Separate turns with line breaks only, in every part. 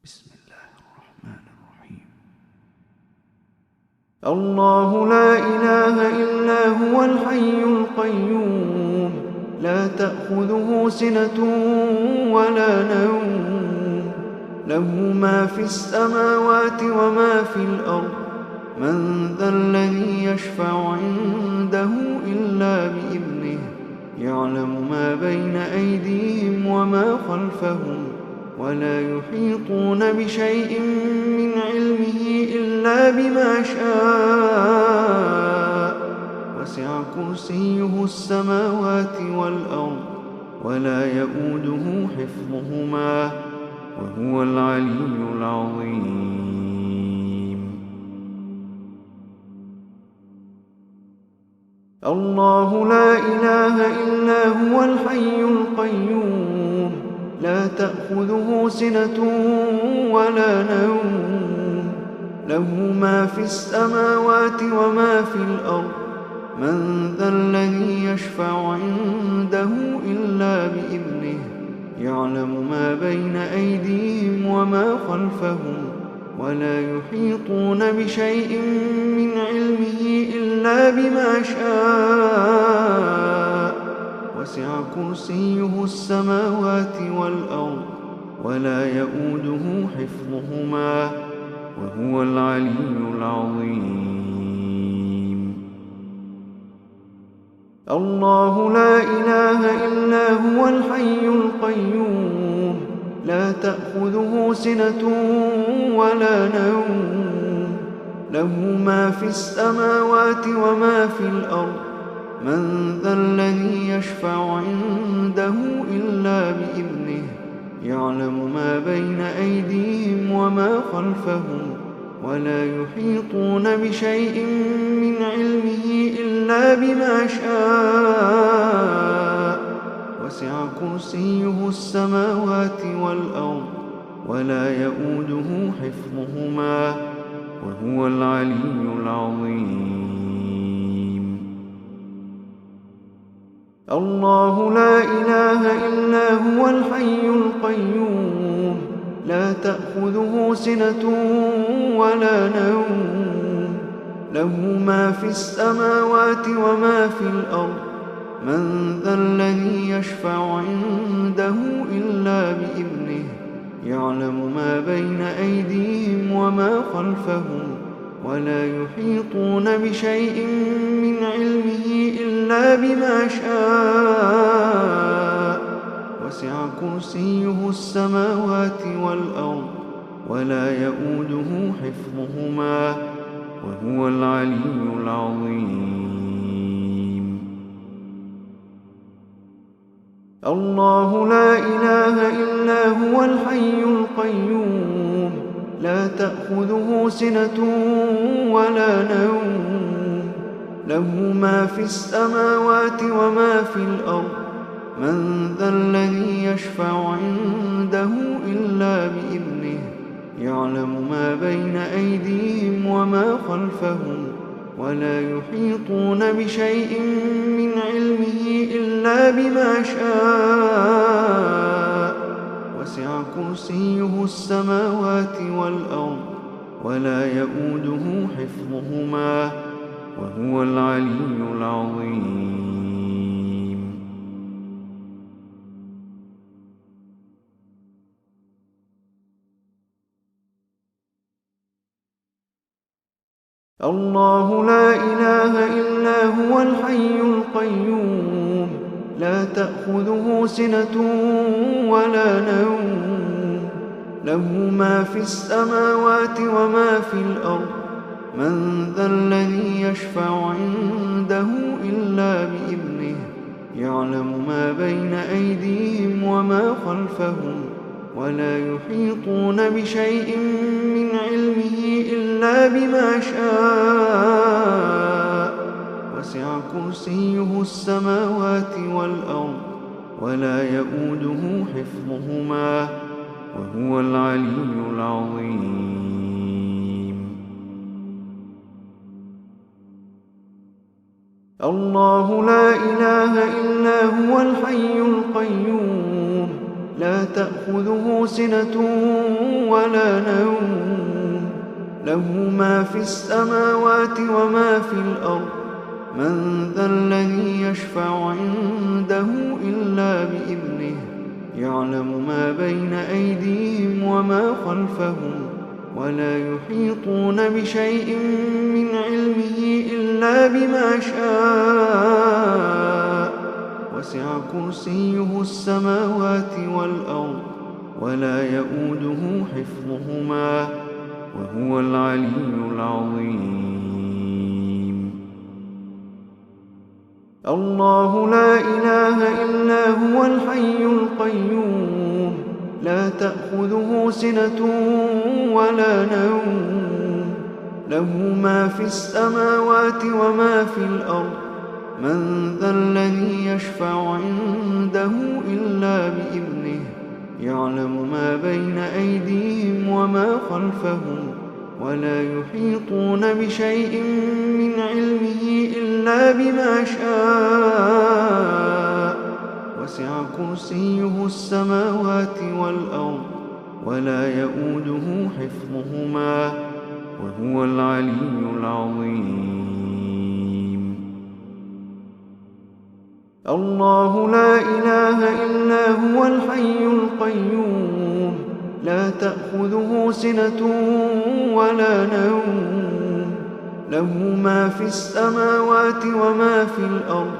بسم الله الرحمن الرحيم. الله لا إله إلا هو الحي القيوم، لا تأخذه سنة ولا نوم، له ما في السماوات وما في الأرض. من ذا الذي يشفع عنده إلا بإذنه، يعلم ما بين أيديهم وما خلفهم، ولا يحيطون بشيء من علمه إلا بما شاء. وسع كرسيه السماوات والأرض، ولا يئوده حفظهما، وهو العلي العظيم. الله لا إله إلا هو الحي القيوم، لا تأخذه سنة ولا نوم، له ما في السماوات وما في الأرض. من ذا الذي يشفع عنده إلا بإذنه، يعلم ما بين أيديهم وما خلفهم، ولا يحيطون بشيء من علمه إلا بما شاء. وسع كرسيه السماوات والأرض، ولا يئوده حفظهما، وهو العلي العظيم. الله لا إله إلا هو الحي القيوم، لا تأخذه سنة ولا نوم، له ما في السماوات وما في الأرض. من ذا الذي يشفع عنده إلا بإذنه، يعلم ما بين أيديهم وما خلفهم، ولا يحيطون بشيء من علمه إلا بما شاء. وسع كرسيه السماوات والأرض، ولا يئوده حفظهما، وهو العلي العظيم. الله لا إله إلا هو الحي القيوم، لا تأخذه سنة ولا نوم، له ما في السماوات وما في الأرض. من ذا الذي يشفع عنده إلا بإذنه، يعلم ما بين أيديهم وما خلفهم، ولا يحيطون بشيء من علمه إلا بما شاء. وسع كرسيه السماوات والأرض، ولا يئوده حفظهما، وهو العلي العظيم. الله لا إله إلا هو الحي القيوم، لا تأخذه سنة ولا نوم، له ما في السماوات وما في الأرض. من ذا الذي يشفع عنده إلا بإذنه، يعلم ما بين أيديهم وما خلفهم، ولا يحيطون بشيء من علمه إلا بما شاء. وسع كرسيه السماوات والأرض، ولا يئوده حفظهما، وهو العلي العظيم. الله لا إله إلا هو الحي القيوم، لا تأخذه سنة ولا نوم، له ما في السماوات وما في الأرض. من ذا الذي يشفع عنده إلا بإذنه، يعلم ما بين أيديهم وما خلفهم، ولا يحيطون بشيء من علمه إلا بما شاء. وسع كرسيه السماوات والأرض، ولا يئوده حفظهما، وهو العلي العظيم. الله لا إله إلا هو الحي القيوم، لا تأخذه سنة ولا نوم، له ما في السماوات وما في الأرض. من ذا الذي يشفع عنده إلا بإذنه، يعلم ما بين أيديهم وما خلفهم، ولا يحيطون بشيء من علمه إلا بما شاء. وسع كرسيه السماوات والأرض، ولا يؤوده حفظهما، وهو العلي العظيم. الله لا إله إلا هو الحي القيوم، لا تأخذه سنة ولا نوم، له ما في السماوات وما في الأرض. من ذا الذي يشفع عنده إلا بإذنه، يعلم ما بين أيديهم وما خلفهم، ولا يحيطون بشيء من علمه إلا بما شاء. وسع كرسيه السماوات والأرض، ولا يؤوده حفظهما، وهو العلي العظيم. الله لا إله إلا هو الحي القيوم، لا تأخذه سنة ولا نوم، له ما في السماوات وما في الأرض.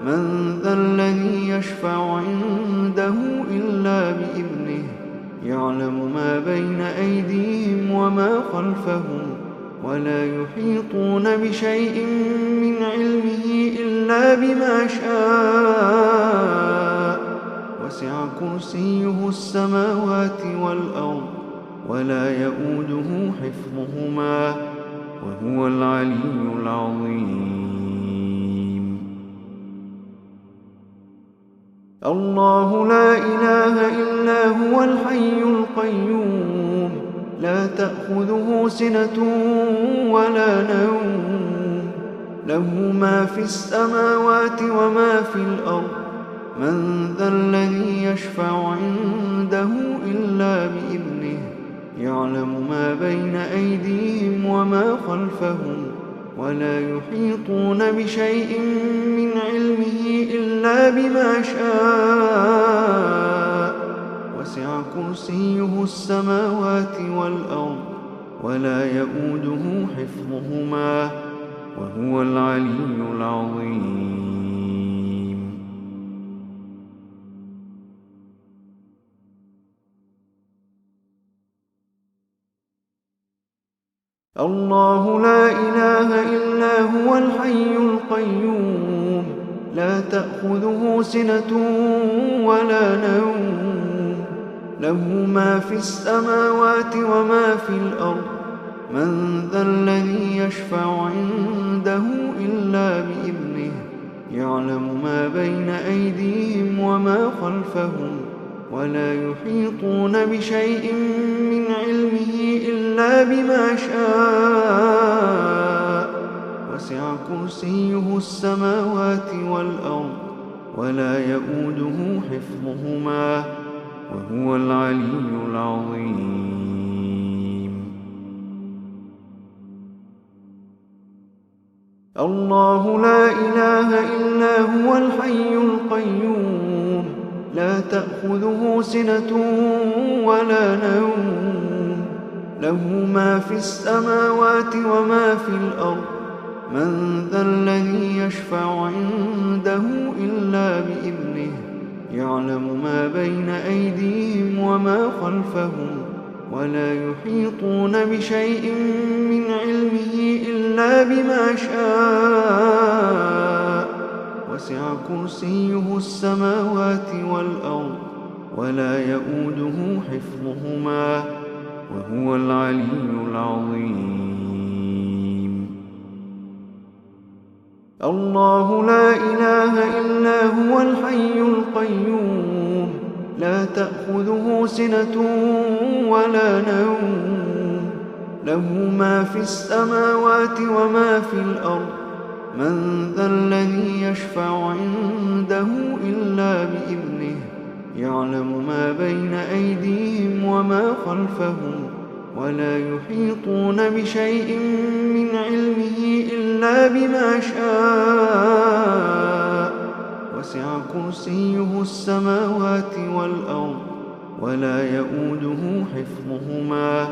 من ذا الذي يشفع عنده إلا بإذنه، يعلم ما بين أيديهم وما خلفهم، ولا يحيطون بشيء من علمه إلا بما شاء. وسع كرسيه السماوات والأرض، ولا يؤوده حفظهما، وهو العلي العظيم. الله لا إله إلا هو الحي القيوم، لا تأخذه سنة ولا نوم، له ما في السماوات وما في الأرض. من ذا الذي يشفع عنده إلا بإذنه، يعلم ما بين أيديهم وما خلفهم، ولا يحيطون بشيء من علمه إلا بما شاء. وسع كرسيه السماوات والأرض، ولا يؤوده حفظهما، وهو العلي العظيم. الله لا إله إلا هو الحي القيوم، لا تأخذه سنة ولا نوم، له ما في السماوات وما في الأرض. من ذا الذي يشفع عنده إلا بإذنه، يعلم ما بين أيديهم وما خلفهم، ولا يحيطون بشيء من علمه إلا بما شاء. وسع كرسيه السماوات والأرض، ولا يؤوده حفظهما، وهو العلي العظيم. الله لا إله إلا هو الحي القيوم، لا تأخذه سنة ولا نوم، له ما في السماوات وما في الأرض. من ذا الذي يشفع عنده إلا بإذنه، يعلم ما بين أيديهم وما خلفهم، ولا يحيطون بشيء من علمه إلا بما شاء. وسع كرسيه السماوات والأرض، ولا يؤوده حفظهما، وهو العلي العظيم. الله لا إله إلا هو الحي القيوم، لا تأخذه سنة ولا نوم، له ما في السماوات وما في الأرض. من ذا الذي يشفع عنده إلا بإذنه، يعلم ما بين أيديهم وما خلفهم ولا يحيطون بشيء من علمه إلا بما شاء وسع كرسيه السماوات والأرض ولا يؤوده حفظهما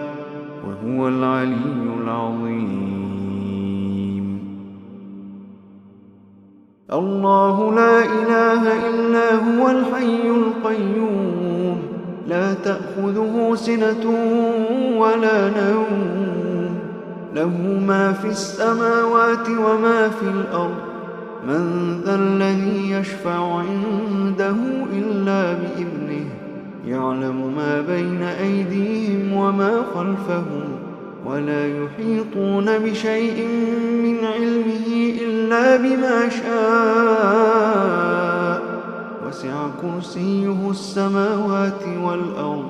وهو العلي العظيم. الله لا إله إلا هو الحي القيوم لا تأخذه سنة ولا نوم له ما في السماوات وما في الأرض من ذا الذي يشفع عنده إلا بإذنه يعلم ما بين أيديهم وما خلفهم ولا يحيطون بشيء من علمه إلا بما شاء وسع كرسيه السماوات والأرض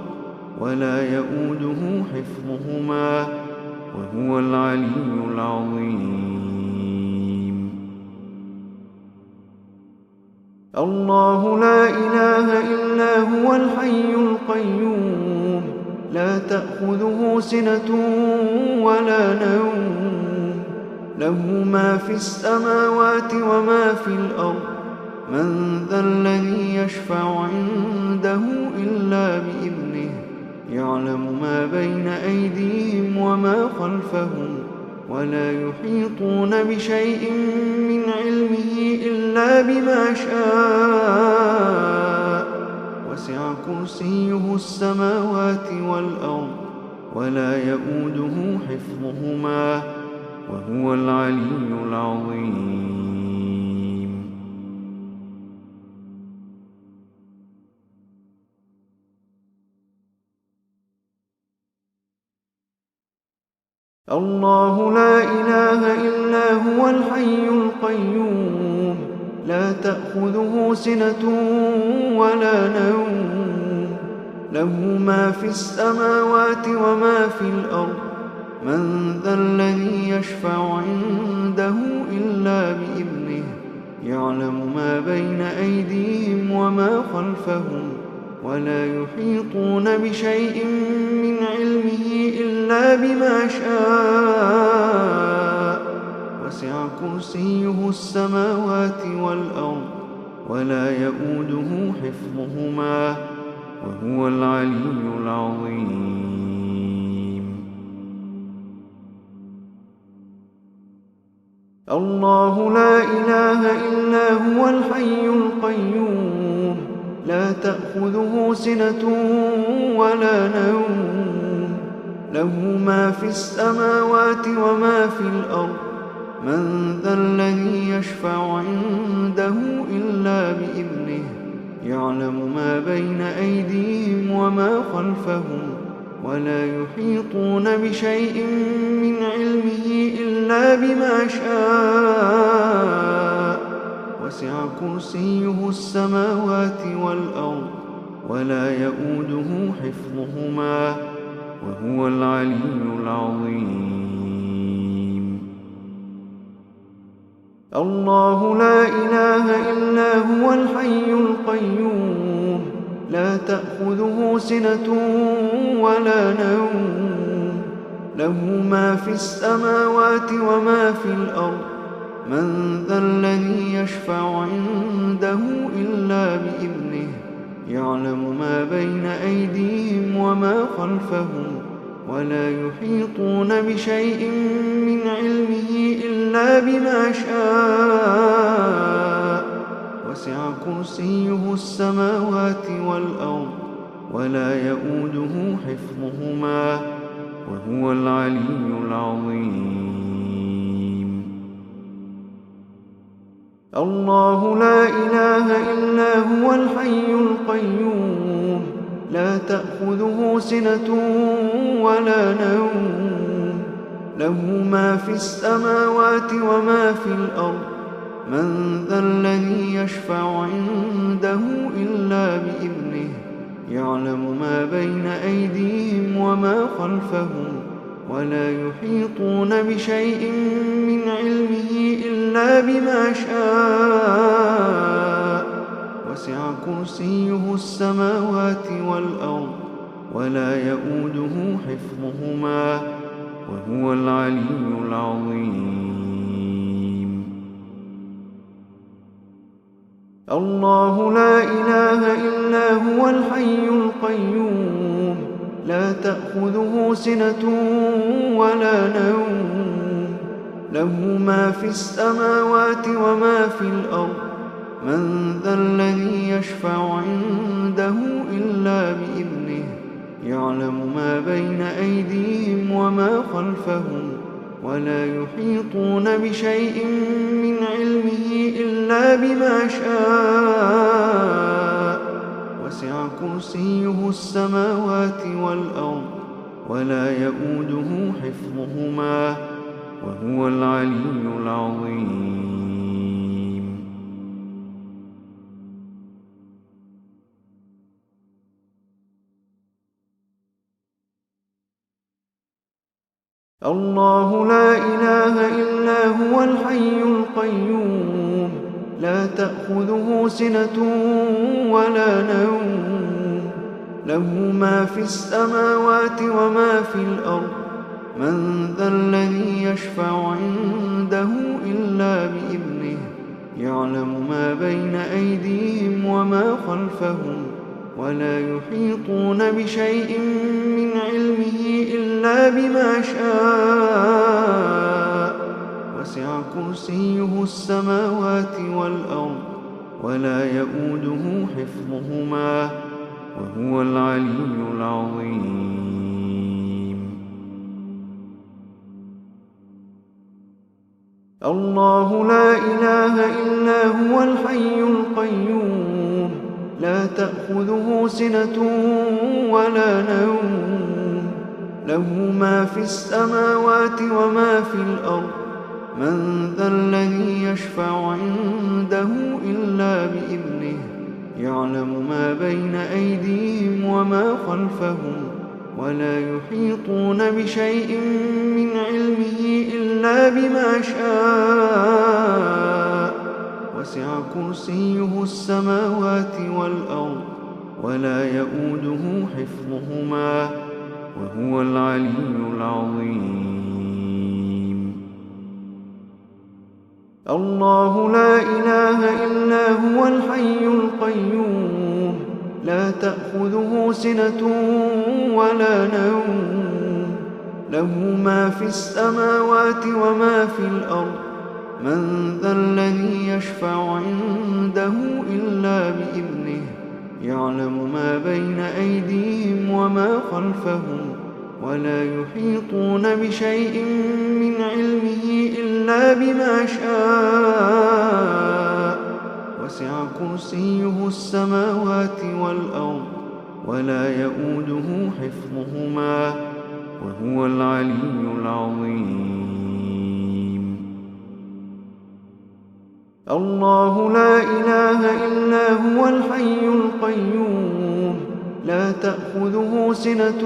ولا يؤوده حفظهما وهو العلي العظيم. الله لا إله إلا هو الحي القيوم لا تأخذه سنة ولا نوم له ما في السماوات وما في الأرض من ذا الذي يشفع عنده إلا بإذنه يعلم ما بين أيديهم وما خلفهم ولا يحيطون بشيء من علمه إلا بما شاء وسع كرسيه السماوات والأرض ولا يؤوده حفظهما وهو العلي العظيم. الله لا إله إلا هو الحي القيوم لا تأخذه سنة ولا نوم له ما في السماوات وما في الأرض من ذا الذي يشفع عنده إلا بإذنه يعلم ما بين أيديهم وما خلفهم ولا يحيطون بشيء من علمه إلا بما شاء وسع كرسيه السماوات والأرض ولا يؤوده حفظهما وهو العلي العظيم. الله لا إله إلا هو الحي القيوم لا تأخذه سنة ولا نوم له ما في السماوات وما في الأرض من ذا الذي يشفع عنده إلا بإذنه يعلم ما بين أيديهم وما خلفهم ولا يحيطون بشيء من علمه إلا بما شاء وسع كرسيه السماوات والأرض ولا يؤوده حفظهما وهو العلي العظيم. الله لا إله إلا هو الحي القيوم لا تأخذه سنة ولا نوم له ما في السماوات وما في الأرض من ذا الذي يشفع عنده إلا بإذنه يعلم ما بين أيديهم وما خلفهم ولا يحيطون بشيء من علمه إلا بما شاء وسع كرسيه السماوات والأرض ولا يؤوده حفظهما وهو العلي العظيم. الله لا إله إلا هو الحي القيوم لا تأخذه سنة ولا نوم له ما في السماوات وما في الأرض من ذا الذي يشفع عنده إلا بإذنه يعلم ما بين أيديهم وما خلفهم ولا يحيطون بشيء من علمه إلا بما شاء وسع كرسيه السماوات والأرض ولا يؤوده حفظهما وهو العلي العظيم. الله لا إله إلا هو الحي القيوم لا تأخذه سنة ولا نوم له ما في السماوات وما في الأرض من ذا الذي يشفع عنده إلا بإذنه يعلم ما بين أيديهم وما خلفهم ولا يحيطون بشيء من علمه إلا بما شاء وسع كرسيه السماوات والأرض ولا يؤوده حفظهما وهو العلي العظيم. الله لا إله إلا هو الحي القيوم لا تأخذه سنة ولا نوم له ما في السماوات وما في الأرض من ذا الذي يشفع عنده إلا بإذنه يعلم ما بين أيديهم وما خلفهم ولا يحيطون بشيء من علمه إلا بما شاء وسع كرسيه السماوات والأرض ولا يؤوده حفظهما وهو العلي العظيم. الله لا إله إلا هو الحي القيوم لا تأخذه سنة ولا نوم له ما في السماوات وما في الأرض من ذا الذي يشفع عنده إلا بإذنه يعلم ما بين أيديهم وما خلفهم ولا يحيطون بشيء من علمه إلا بما شاء وسع كرسيه السماوات والأرض ولا يؤوده حفظهما وهو العلي العظيم. الله لا إله إلا هو الحي القيوم لا تأخذه سنة ولا نوم له ما في السماوات وما في الأرض من ذا الذي يشفع عنده إلا بإذنه يعلم ما بين أيديهم وما خلفهم ولا يحيطون بشيء من علمه إلا بما شاء وسع كرسيه السماوات والأرض ولا يؤوده حفظهما وهو العلي العظيم. الله لا إله إلا هو الحي القيوم لا تأخذه سنة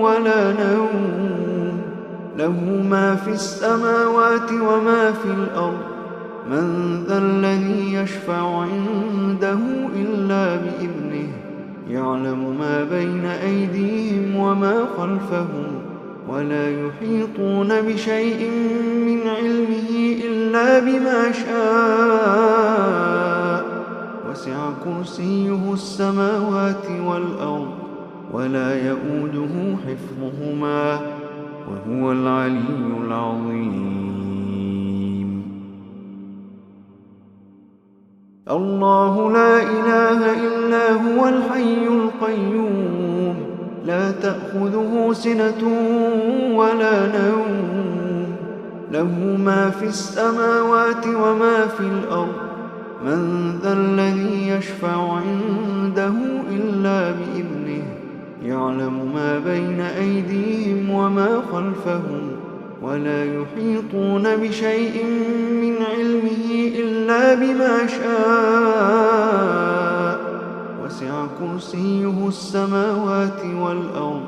ولا نوم له ما في السماوات وما في الأرض من ذا الذي يشفع عنده إلا بإذنه يعلم ما بين أيديهم وما خلفهم ولا يحيطون بشيء من علمه إلا بما شاء وسع كرسيه السماوات والأرض ولا يؤوده حفظهما وهو العلي العظيم. الله لا إله إلا هو الحي القيوم لا تأخذه سنة ولا نوم له ما في السماوات وما في الأرض من ذا الذي يشفع عنده إلا بإذنه يعلم ما بين أيديهم وما خلفهم ولا يحيطون بشيء من علمه إلا بما شاء وسع كرسيه السماوات والأرض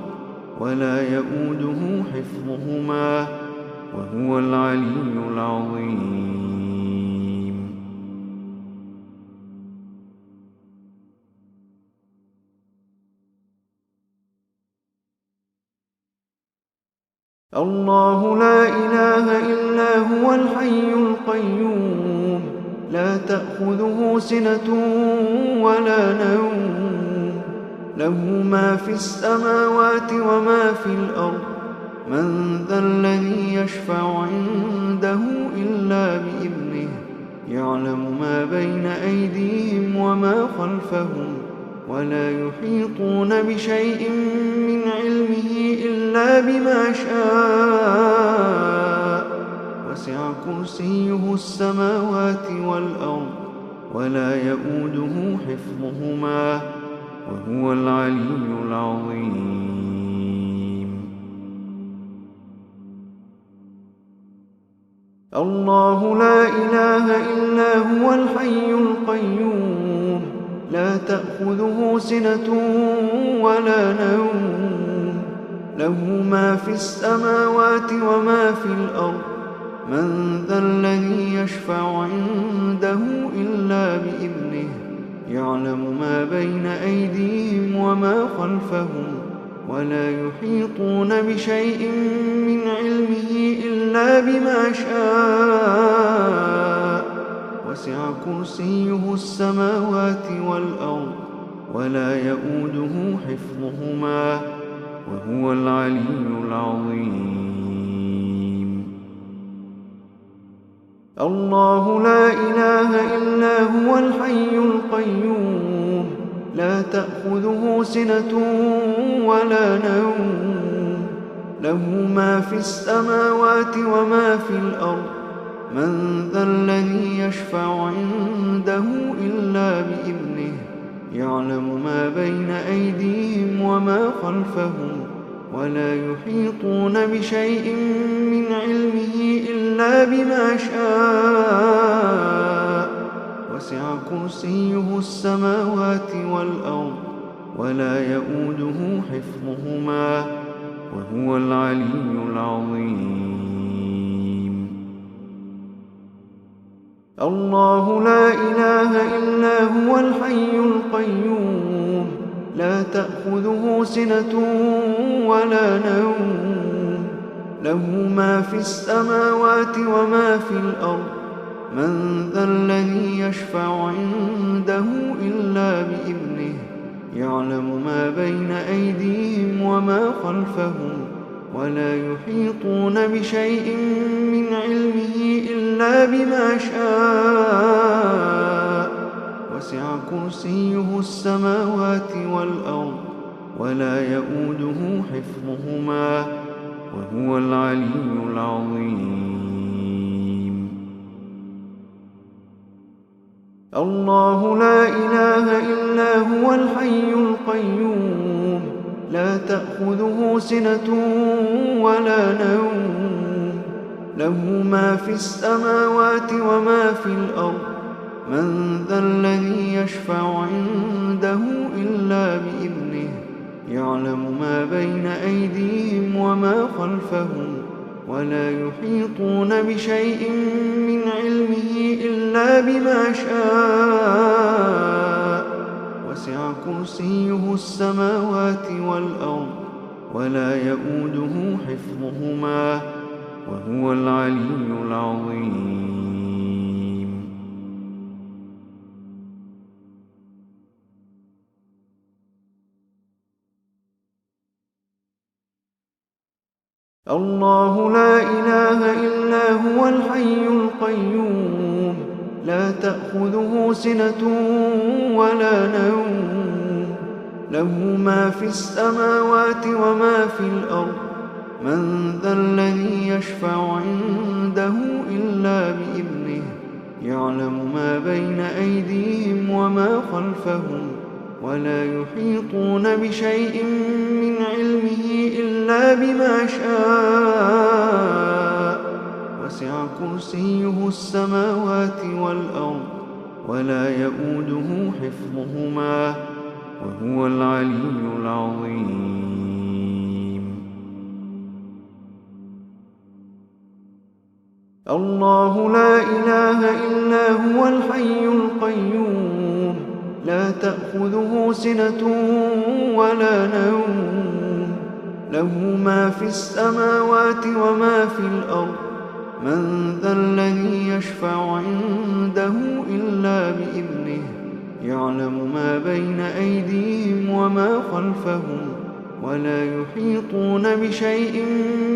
ولا يؤوده حفظهما وهو العلي العظيم. الله لا إله إلا هو الحي القيوم لا تأخذه سنة ولا نوم له ما في السماوات وما في الأرض من ذا الذي يشفع عنده إلا بإذنه يعلم ما بين أيديهم وما خلفهم ولا يحيطون بشيء من علمه إلا بما شاء وسع كرسيه السماوات والأرض ولا يؤوده حفظهما وهو العلي العظيم الله لا إله إلا هو الحي القيوم لا تأخذه سنة ولا نوم له ما في السماوات وما في الأرض من ذا الذي يشفع عنده إلا بإذنه يعلم ما بين أيديهم وما خلفهم ولا يحيطون بشيء من علمه إلا بما شاء وسع كرسيه السماوات والأرض ولا يؤوده حفظهما وهو العلي العظيم الله لا إله إلا هو الحي القيوم لا تأخذه سنة ولا نوم له ما في السماوات وما في الأرض من ذا الذي يشفع عنده إلا بإذنه يعلم ما بين أيديهم وما خلفهم ولا يحيطون بشيء من علمه إلا بما شاء وسع كرسيه السماوات والأرض ولا يؤوده حفظهما وهو العلي العظيم الله لا إله إلا هو الحي القيوم لا تأخذه سنة ولا نوم له ما في السماوات وما في الأرض من ذا الذي يشفع عنده إلا بإذنه يعلم ما بين أيديهم وما خلفهم ولا يحيطون بشيء من علمه إلا بما شاء وسع كرسيه السماوات والأرض ولا يؤوده حفظهما وهو العلي العظيم الله لا إله إلا هو الحي القيوم لا تأخذه سنة ولا نوم له ما في السماوات وما في الأرض من ذا الذي يشفع عنده إلا بإذنه يعلم ما بين أيديهم وما خلفهم ولا يحيطون بشيء من علمه إلا بما شاء وسع كرسيه السماوات والأرض ولا يؤوده حفظهما وهو العلي العظيم الله لا إله إلا هو الحي القيوم لا تأخذه سنة ولا نوم له ما في السماوات وما في الأرض من ذا الذي يشفع عنده إلا بإذنه يعلم ما بين أيديهم وما خلفهم ولا يحيطون بشيء من علمه إلا بما شاء وسع كرسيه السماوات والأرض ولا يؤوده حفظهما وهو العلي العظيم الله لا إله إلا هو الحي القيوم لا تأخذه سنة ولا نوم له ما في السماوات وما في الأرض. من ذا الذي يشفع عنده إلا بإذنه. يعلم ما بين أيديهم وما خلفهم ولا يحيطون بشيء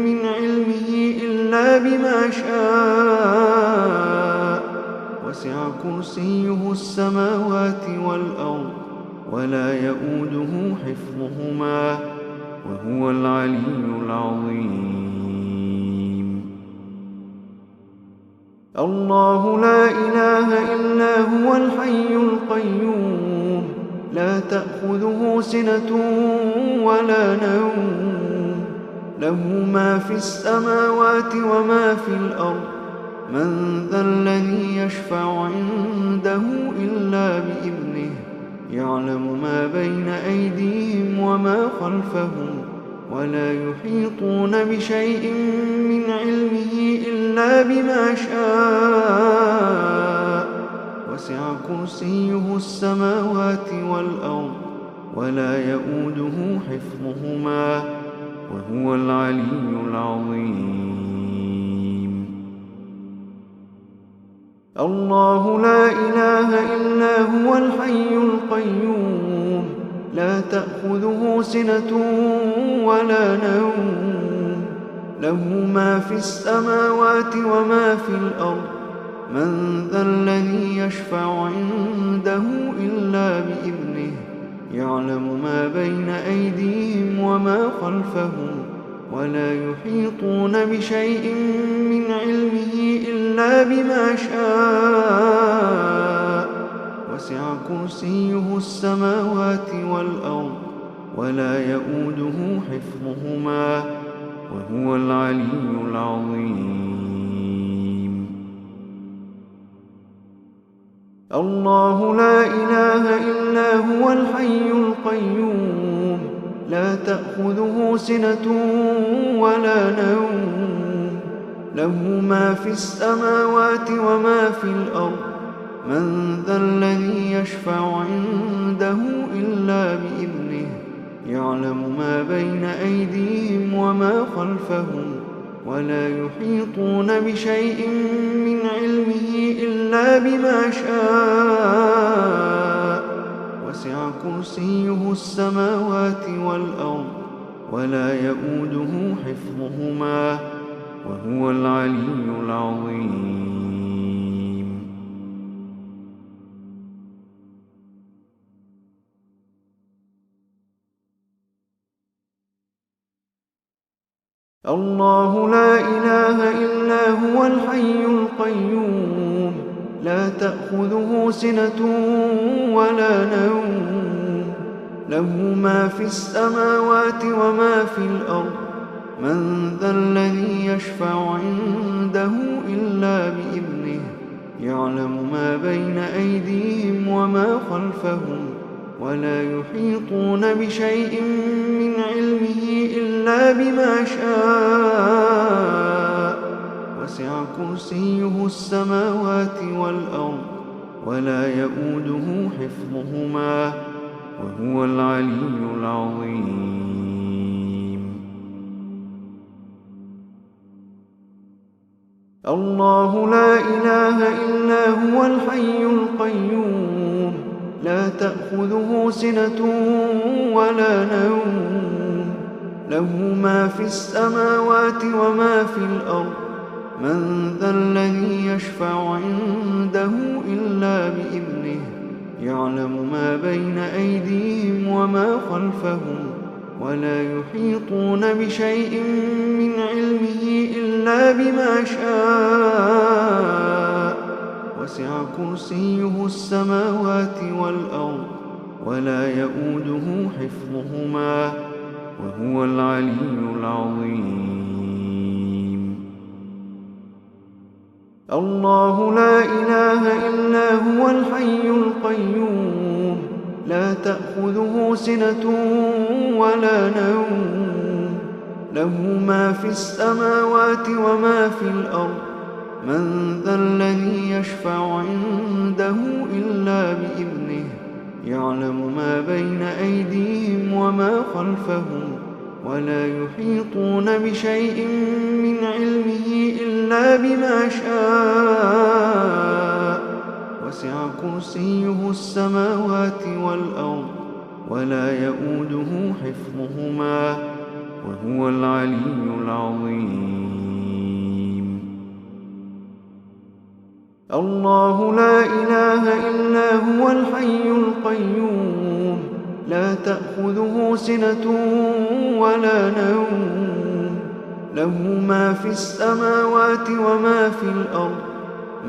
من علمه إلا بما شاء. وسع كرسيه السماوات والأرض ولا يؤوده حفظهما وهو العلي العظيم. الله لا إله إلا هو الحي القيوم لا تأخذه سنة ولا نوم. له ما في السماوات وما في الأرض. من ذا الذي يشفع عنده إلا بإذنه. يعلم ما بين أيديهم وما خلفهم ولا يحيطون بشيء من علمه إلا بما شاء. وسع كرسيه السماوات والأرض ولا يؤوده حفظهما وهو العلي العظيم. الله لا إله إلا هو الحي القيوم لا تأخذه سنة ولا نوم. له ما في السماوات وما في الأرض. من ذا الذي يشفع عنده إلا بإذنه. يعلم ما بين أيديهم وما خلفهم ولا يحيطون بشيء من علمه إلا بما شاء. وسع كرسيه السماوات والأرض ولا يؤوده حفظهما وهو العلي العظيم. الله لا إله إلا هو الحي القيوم لا تأخذه سنة ولا نوم. له ما في السماوات وما في الأرض. من ذا الذي يشفع عنده إلا بإذنه. يعلم ما بين أيديهم وما خلفهم ولا يحيطون بشيء من علمه إلا بما شاء. وسع كرسيه السماوات والأرض ولا يؤوده حفظهما وهو العلي العظيم. الله لا إله إلا هو الحي القيوم لا تأخذه سنة ولا نوم. له ما في السماوات وما في الأرض. من ذا الذي يشفع عنده إلا بإذنه. يعلم ما بين أيديهم وما خلفهم ولا يحيطون بشيء من علمه إلا بما شاء. وسع كرسيه السماوات والأرض ولا يؤوده حفظهما وهو العلي العظيم. الله لا إله إلا هو الحي القيوم لا تأخذه سنة ولا نوم. له ما في السماوات وما في الأرض. من ذا الذي يشفع عنده إلا بإذنه. يعلم ما بين أيديهم وما خلفهم ولا يحيطون بشيء من علمه إلا بما شاء. وسع كرسيه السماوات والأرض ولا يؤوده حفظهما وهو العلي العظيم. الله لا إله إلا هو الحي القيوم لا تأخذه سنة ولا نوم. له ما في السماوات وما في الأرض. من ذا الذي يشفع عنده إلا بإذنه. يعلم ما بين أيديهم وما خلفهم ولا يحيطون بشيء من علمه إلا بما شاء. وسع كرسيه السماوات والأرض ولا يئوده حفظهما وهو العلي العظيم. الله لا إله إلا هو الحي القيوم لا تأخذه سنة ولا نوم له ما في السماوات وما في الأرض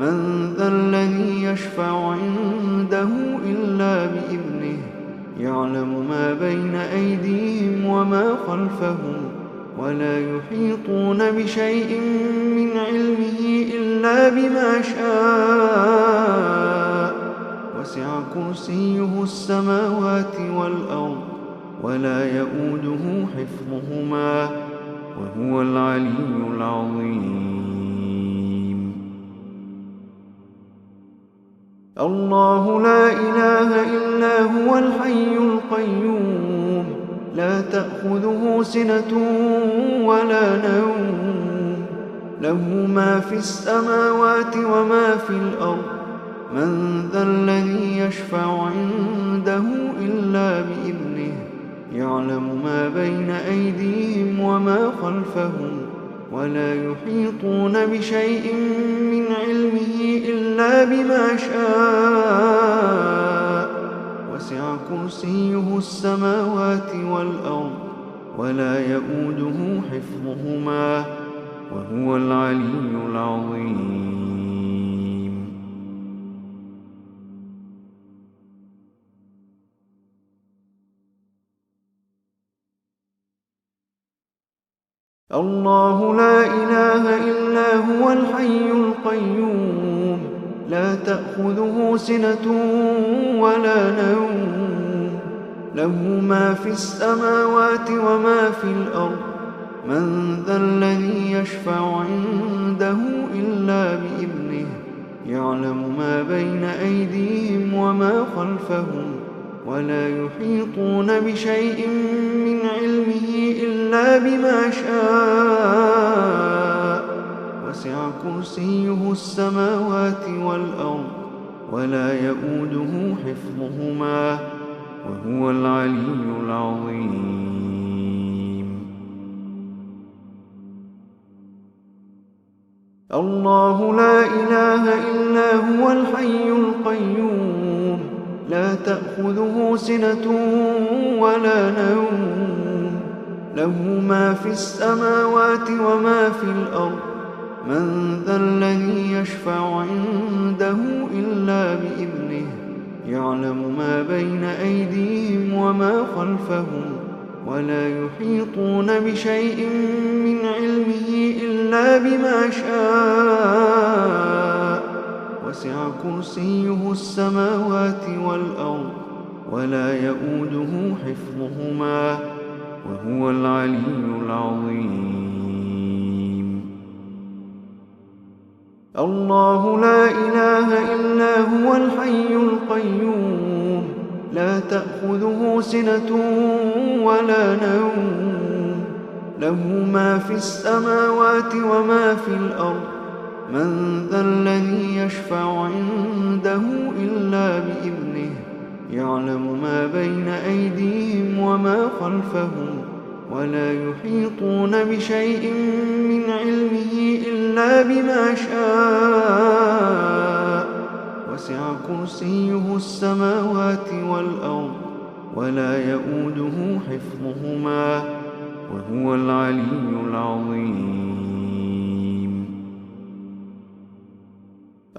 من ذا الذي يشفع عنده إلا بإذنه يعلم ما بين أيديهم وما خلفهم ولا يحيطون بشيء من علمه إلا بما شاء. وسع كرسيه السماوات والأرض ولا يئوده حفظهما وهو العلي العظيم. الله لا إله إلا هو الحي القيوم لا تأخذه سنة ولا نوم له ما في السماوات وما في الأرض من ذا الذي يشفع عنده إلا بإذنه يعلم ما بين أيديهم وما خلفهم ولا يحيطون بشيء من علمه إلا بما شاء. وسع كرسيه السماوات والأرض ولا يئوده حفظهما وهو العلي العظيم. الله لا إله إلا هو الحي القيوم لا تأخذه سنة ولا نوم له ما في السماوات وما في الأرض من ذا الذي يشفع عنده إلا بإذنه يعلم ما بين أيديهم وما خلفهم ولا يحيطون بشيء من علمه إلا بما شاء. وسع كرسيه السماوات والأرض ولا يئوده حفظهما وهو العلي العظيم. الله لا إله إلا هو الحي القيوم لا تأخذه سنة ولا نوم له ما في السماوات وما في الأرض من ذا الذي يشفع عنده إلا بإذنه يعلم ما بين أيديهم وما خلفهم ولا يحيطون بشيء من علمه إلا بما شاء. وسع كرسيه السماوات والأرض ولا يئوده حفظهما وهو العلي العظيم. الله لا إله إلا هو الحي القيوم لا تأخذه سنة ولا نوم له ما في السماوات وما في الأرض من ذا الذي يشفع عنده إلا بإذنه يعلم ما بين أيديهم وما خلفهم ولا يحيطون بشيء من علمه إلا بما شاء. وسع كرسيه السماوات والأرض ولا يئوده حفظهما وهو العلي العظيم.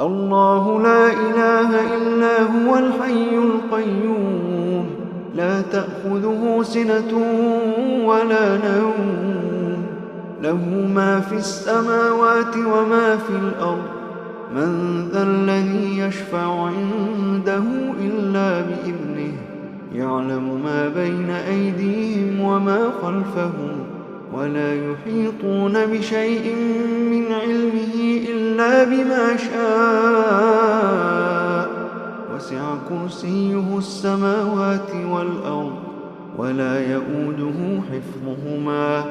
الله لا إله إلا هو الحي القيوم لا تأخذه سنة ولا نوم له ما في السماوات وما في الأرض من ذا الذي يشفع عنده إلا بإذنه يعلم ما بين أيديهم وما خلفهم ولا يحيطون بشيء من علمه إلا بما شاء. وسع كرسيه السماوات والأرض ولا يؤوده حفظهما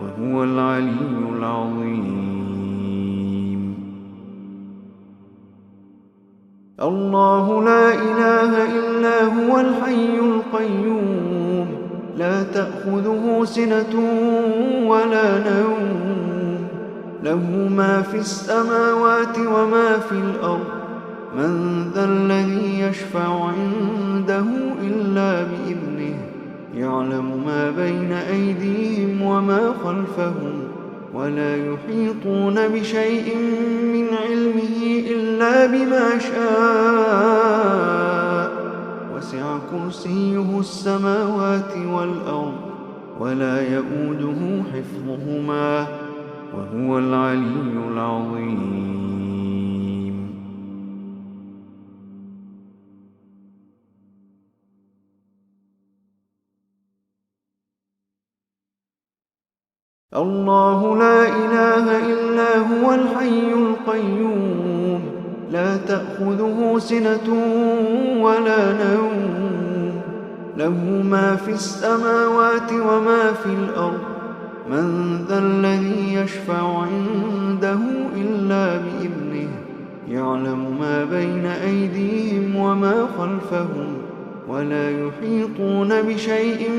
وهو العلي العظيم. الله لا إله إلا هو الحي القيوم لا تأخذه سنة ولا نوم له ما في السماوات وما في الأرض من ذا الذي يشفع عنده إلا بإذنه يعلم ما بين أيديهم وما خلفهم ولا يحيطون بشيء من علمه إلا بما شاء وسع كرسيه السماوات والأرض ولا يؤوده حفظهما وهو العلي العظيم. الله لا إله إلا هو الحي القيوم لا تأخذه سنة ولا نوم له ما في السماوات وما في الأرض من ذا الذي يشفع عنده إلا بإذنه يعلم ما بين أيديهم وما خلفهم ولا يحيطون بشيء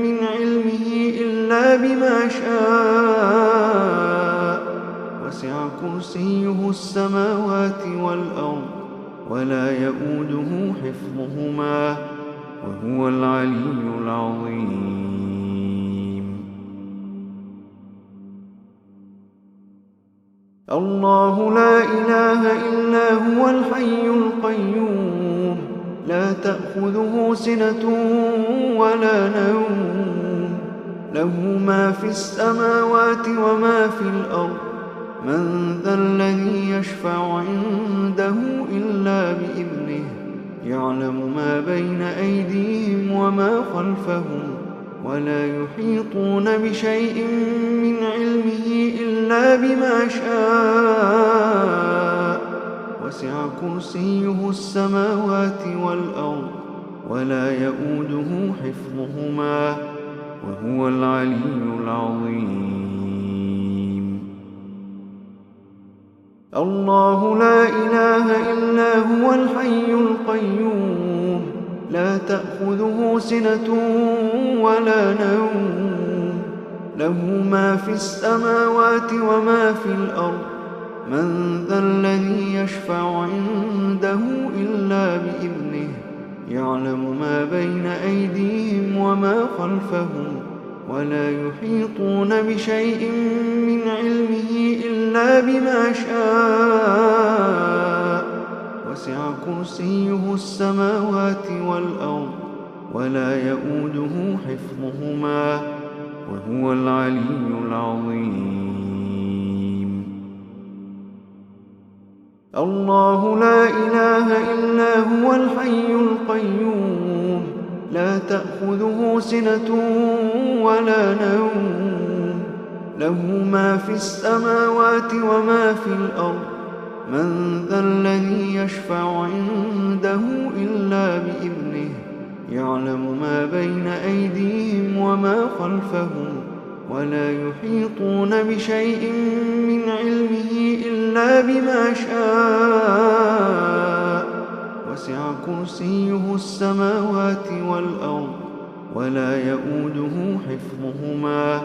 من علمه إلا بما شاء وسع كرسيه السماوات والأرض ولا يؤوده حفظهما وهو العلي العظيم. الله لا إله إلا هو الحي القيوم لا تأخذه سنة ولا نوم له ما في السماوات وما في الأرض من ذا الذي يشفع عنده إلا بإذنه يعلم ما بين أيديهم وما خلفهم ولا يحيطون بشيء من علمه إلا بما شاء وسع كرسيه السماوات والأرض ولا يؤوده حفظهما وهو العلي العظيم. الله لا إله إلا هو الحي القيوم لا تأخذه سنة ولا نوم له ما في السماوات وما في الأرض من ذا الذي يشفع عنده إلا بإذنه يعلم ما بين أيديهم وما خلفهم ولا يحيطون بشيء من علمه إلا بما شاء وسع كرسيه السماوات والأرض ولا يؤوده حفظهما وهو العلي العظيم. الله لا إله إلا هو الحي القيوم لا تأخذه سنة ولا نوم له ما في السماوات وما في الأرض من ذا الذي يشفع عنده إلا بإذنه يعلم ما بين أيديهم وما خلفهم ولا يحيطون بشيء من علمه إلا بما شاء وسع كرسيه السماوات والأرض ولا يؤوده حفظهما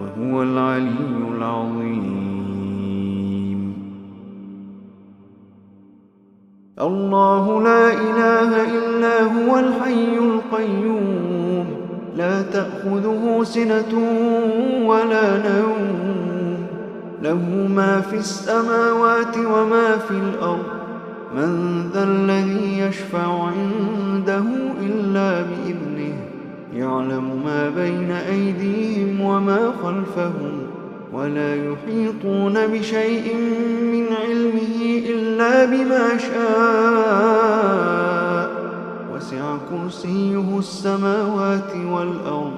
وهو العلي العظيم. الله لا إله إلا هو الحي القيوم لا تأخذه سنة ولا نوم له ما في السماوات وما في الأرض من ذا الذي يشفع عنده إلا بإذنه يعلم ما بين أيديهم وما خلفهم ولا يحيطون بشيء من علمه إلا بما شاء وسع كرسيه السماوات والأرض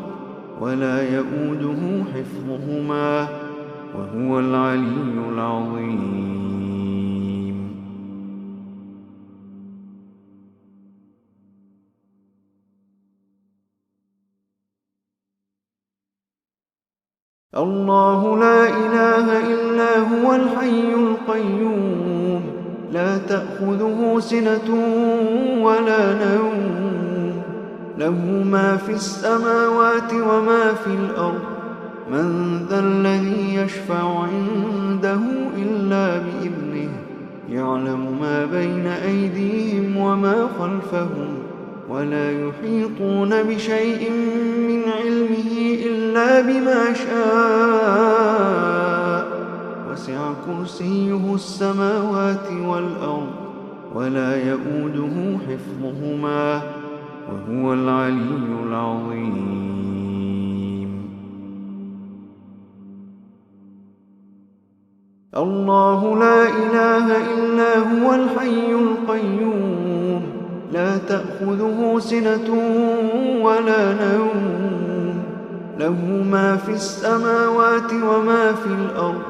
ولا يؤوده حفظهما وهو العلي العظيم. الله لا إله إلا هو الحي القيوم لا تأخذه سنة ولا نوم له ما في السماوات وما في الأرض من ذا الذي يشفع عنده إلا بإذنه يعلم ما بين أيديهم وما خلفهم ولا يحيطون بشيء من علمه إلا بما شاء وسع كرسيه السماوات والأرض ولا يؤوده حفظهما وهو العلي العظيم الله لا إله إلا هو الحي القيوم لا تأخذه سنة ولا نوم له ما في السماوات وما في الأرض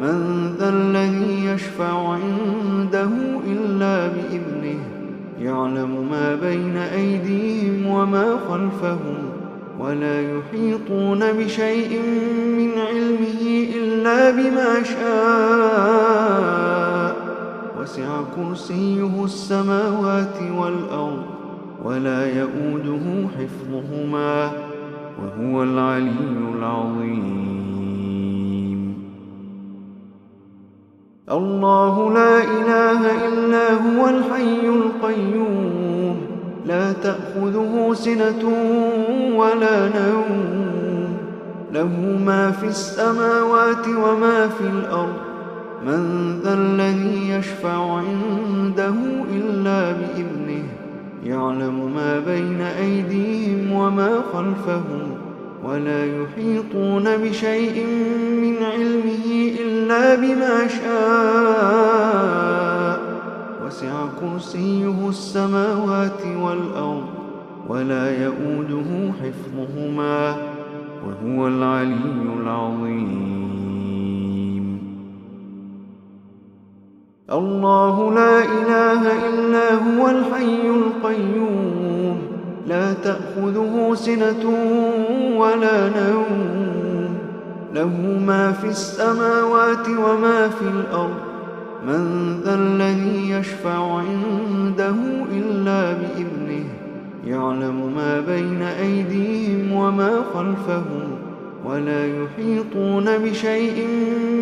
من ذا الذي يشفع عنده إلا بإذنه يعلم ما بين أيديهم وما خلفهم ولا يحيطون بشيء من علمه إلا بما شاء وسع كرسيه السماوات والأرض ولا يؤوده حفظهما وهو العلي العظيم الله لا إله إلا هو الحي القيوم لا تأخذه سنة ولا نوم له ما في السماوات وما في الأرض من ذا الذي يشفع عنده إلا بإذنه يعلم ما بين أيديهم وما خلفهم ولا يحيطون بشيء من علمه إلا بما شاء وسع كرسيه السماوات والأرض ولا يؤوده حفظهما وهو العلي العظيم الله لا إله إلا هو الحي القيوم لا تأخذه سنة ولا نوم له ما في السماوات وما في الأرض من ذا الذي يشفع عنده إلا بإذنه يعلم ما بين أيديهم وما خلفهم ولا يحيطون بشيء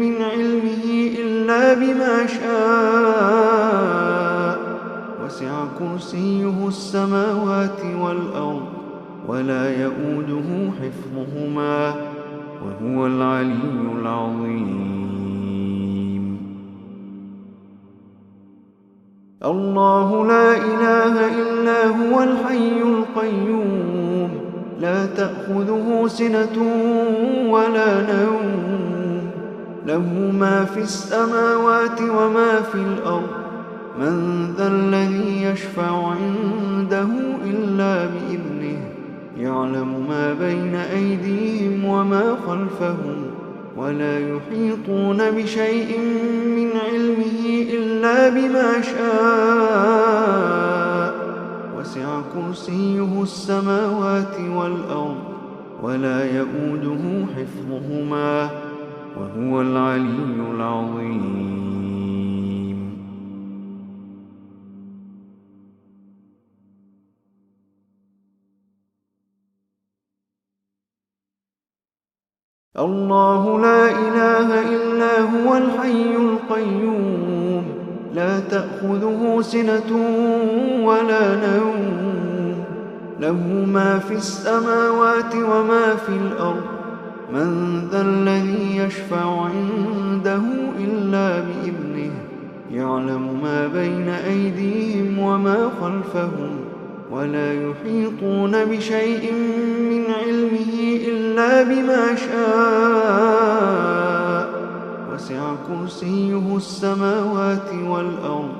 من علمه إلا بما شاء وسع كرسيه السماوات والأرض ولا يؤوده حفظهما وهو العلي العظيم الله لا إله إلا هو الحي القيوم لا تأخذه سنة ولا نوم له ما في السماوات وما في الأرض من ذا الذي يشفع عنده إلا بإذنه يعلم ما بين أيديهم وما خلفهم ولا يحيطون بشيء من علمه إلا بما شاء وسع كرسيه السماوات والأرض ولا يؤوده حفظهما وهو العلي العظيم الله لا إله إلا هو الحي القيوم لا تأخذه سنة ولا نوم له ما في السماوات وما في الأرض من ذا الذي يشفع عنده إلا بإذنه يعلم ما بين أيديهم وما خلفهم ولا يحيطون بشيء من علمه إلا بما شاء وسع كرسيه السماوات والأرض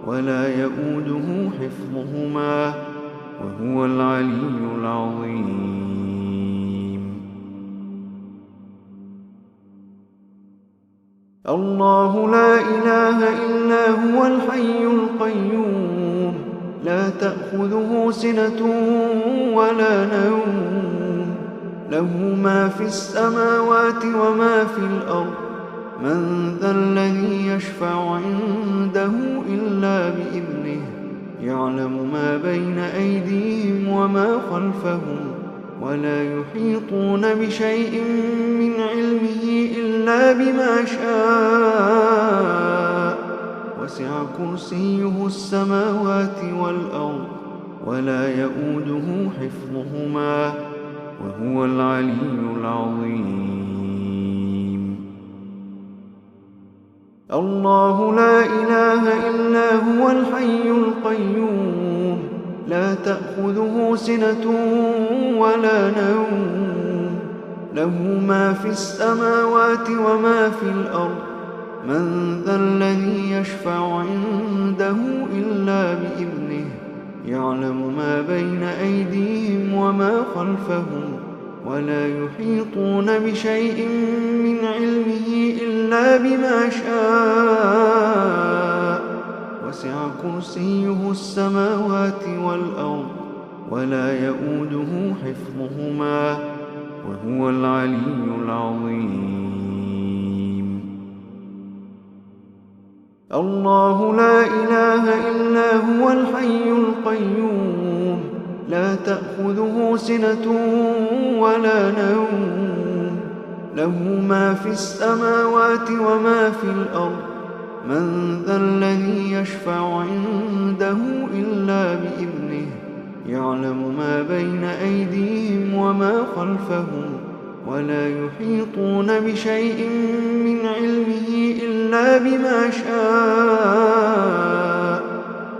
ولا يؤوده حفظهما وهو العلي العظيم الله لا إله إلا هو الحي القيوم لا تأخذه سنة ولا نوم له ما في السماوات وما في الأرض. من ذا الذي يشفع عنده إلا بإذنه. يعلم ما بين أيديهم وما خلفهم ولا يحيطون بشيء من علمه إلا بما شاء. وسع كرسيه السماوات والأرض ولا يؤوده حفظهما وهو العلي العظيم. الله لا إله إلا هو الحي القيوم لا تأخذه سنة ولا نوم. له ما في السماوات وما في الأرض. من ذا الذي يشفع عنده إلا بإذنه. يعلم ما بين أيديهم وما خلفهم ولا يحيطون بشيء من علمه إلا بما شاء. وسع كرسيه السماوات والأرض ولا يؤوده حفظهما وهو العلي العظيم. الله لا إله إلا هو الحي القيوم لا تأخذه سنة ولا نوم. له ما في السماوات وما في الأرض. من ذا الذي يشفع عنده إلا بإذنه. يعلم ما بين أيديهم وما خلفهم ولا يحيطون بشيء من علمه إلا بما شاء.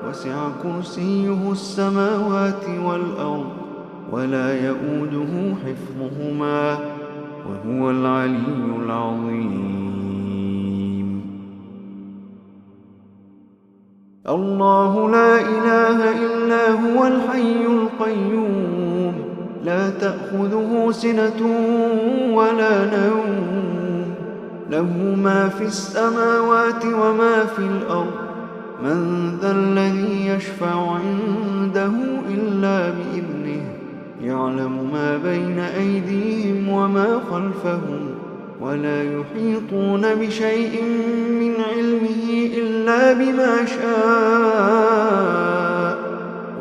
وسع كرسيه السماوات والأرض ولا يؤوده حفظهما وهو العلي العظيم. الله لا إله إلا هو الحي القيوم لا تأخذه سنة ولا نوم. له ما في السماوات وما في الأرض. من ذا الذي يشفع عنده إلا بإذنه. يعلم ما بين أيديهم وما خلفهم ولا يحيطون بشيء من علمه إلا بما شاء.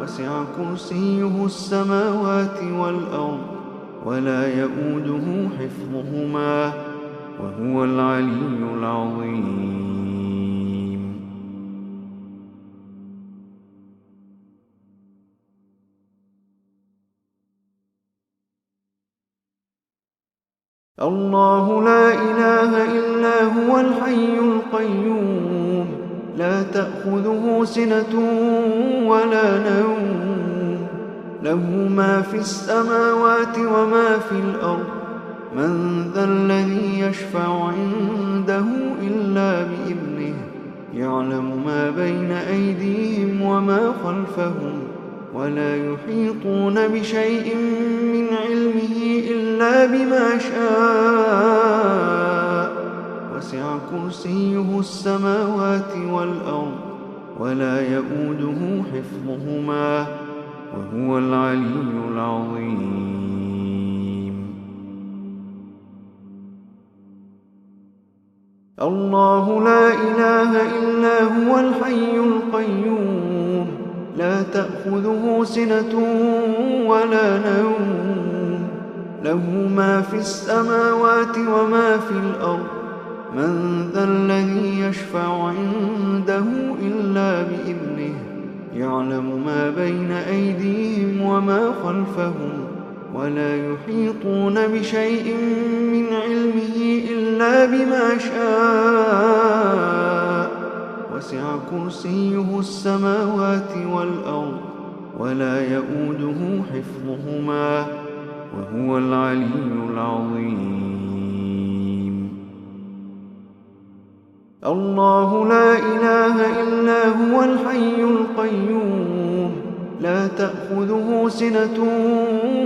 وسع كرسيه السماوات والأرض ولا يؤوده حفظهما وهو العلي العظيم. الله لا إله إلا هو الحي القيوم لا تأخذه سنة ولا نوم. له ما في السماوات وما في الأرض. من ذا الذي يشفع عنده إلا بإذنه. يعلم ما بين أيديهم وما خلفهم ولا يحيطون بشيء من علمه إلا بما شاء. وسع كرسيه السماوات والأرض ولا يؤوده حفظهما وهو العلي العظيم. الله لا إله إلا هو الحي القيوم لا تأخذه سنة ولا نوم. له ما في السماوات وما في الأرض. من ذا الذي يشفع عنده إلا بإذنه. يعلم ما بين أيديهم وما خلفهم ولا يحيطون بشيء من علمه إلا بما شاء. وسع كرسيه السماوات والأرض ولا يؤوده حفظهما وهو العلي العظيم. الله لا إله إلا هو الحي القيوم لا تأخذه سنة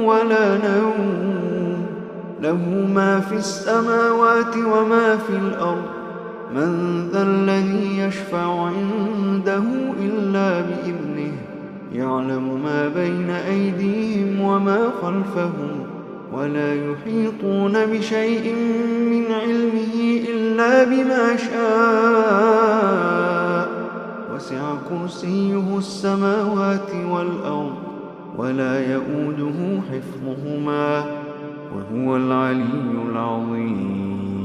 ولا نوم. له ما في السماوات وما في الأرض. من ذا الذي يشفع عنده إلا بإذنه. يعلم ما بين أيديهم وما خلفهم ولا يحيطون بشيء من علمه إلا بما شاء. وسع كرسيه السماوات والأرض ولا يئوده حفظهما وهو العلي العظيم.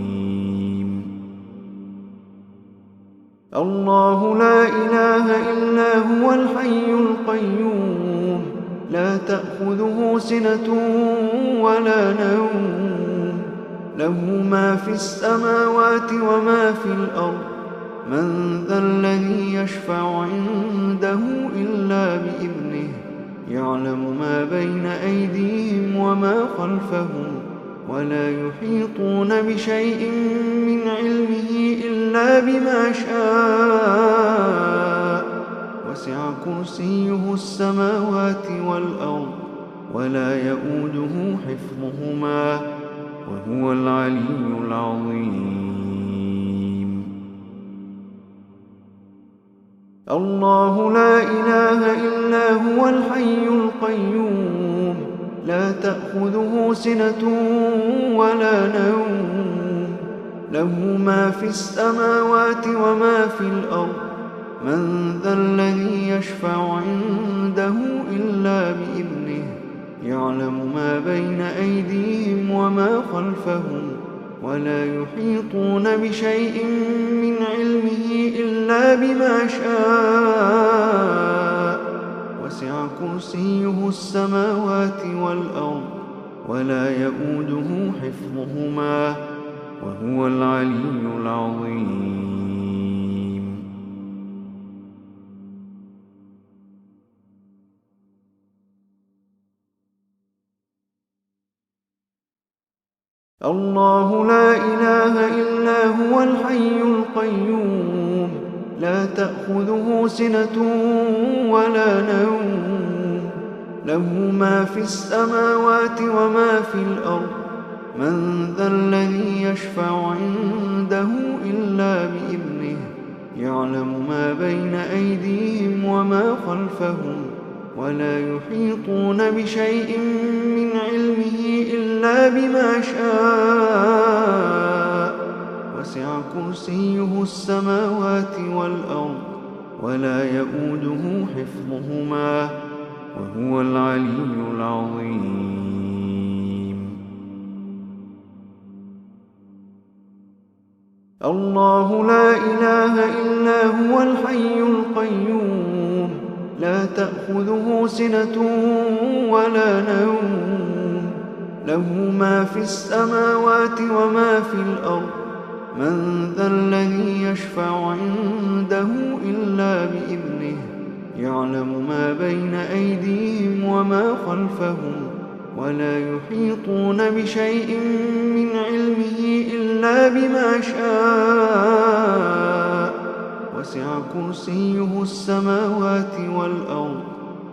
الله لا إله إلا هو الحي القيوم لا تأخذه سنة ولا نوم له ما في السماوات وما في الأرض من ذا الذي يشفع عنده إلا بإذنه يعلم ما بين أيديهم وما خلفهم ولا يحيطون بشيء من علمه إلا بما شاء. وسع كرسيه السماوات والأرض ولا يئوده حفظهما وهو العلي العظيم. الله لا إله إلا هو الحي القيوم لا تأخذه سنة ولا نوم له ما في السماوات وما في الأرض من ذا الذي يشفع عنده إلا بإذنه يعلم ما بين أيديهم وما خلفهم ولا يحيطون بشيء من علمه إلا بما شاء. وسع كرسيه السماوات والأرض ولا يئوده حفظهما وهو العلي العظيم. الله لا إله إلا هو الحي القيوم لا تأخذه سنة ولا نوم له ما في السماوات وما في الأرض من ذا الذي يشفع عنده إلا بإذنه يعلم ما بين أيديهم وما خلفهم ولا يحيطون بشيء من علمه إلا بما شاء. وسع كرسيه السماوات والأرض ولا يئوده حفظهما وهو العلي العظيم. الله لا إله إلا هو الحي القيوم لا تأخذه سنة ولا نوم له ما في السماوات وما في الأرض من ذا الذي يشفع عنده إلا بإذنه يعلم ما بين أيديهم وما خلفهم ولا يحيطون بشيء من علمه إلا بما شاء. وسع كرسيه السماوات والأرض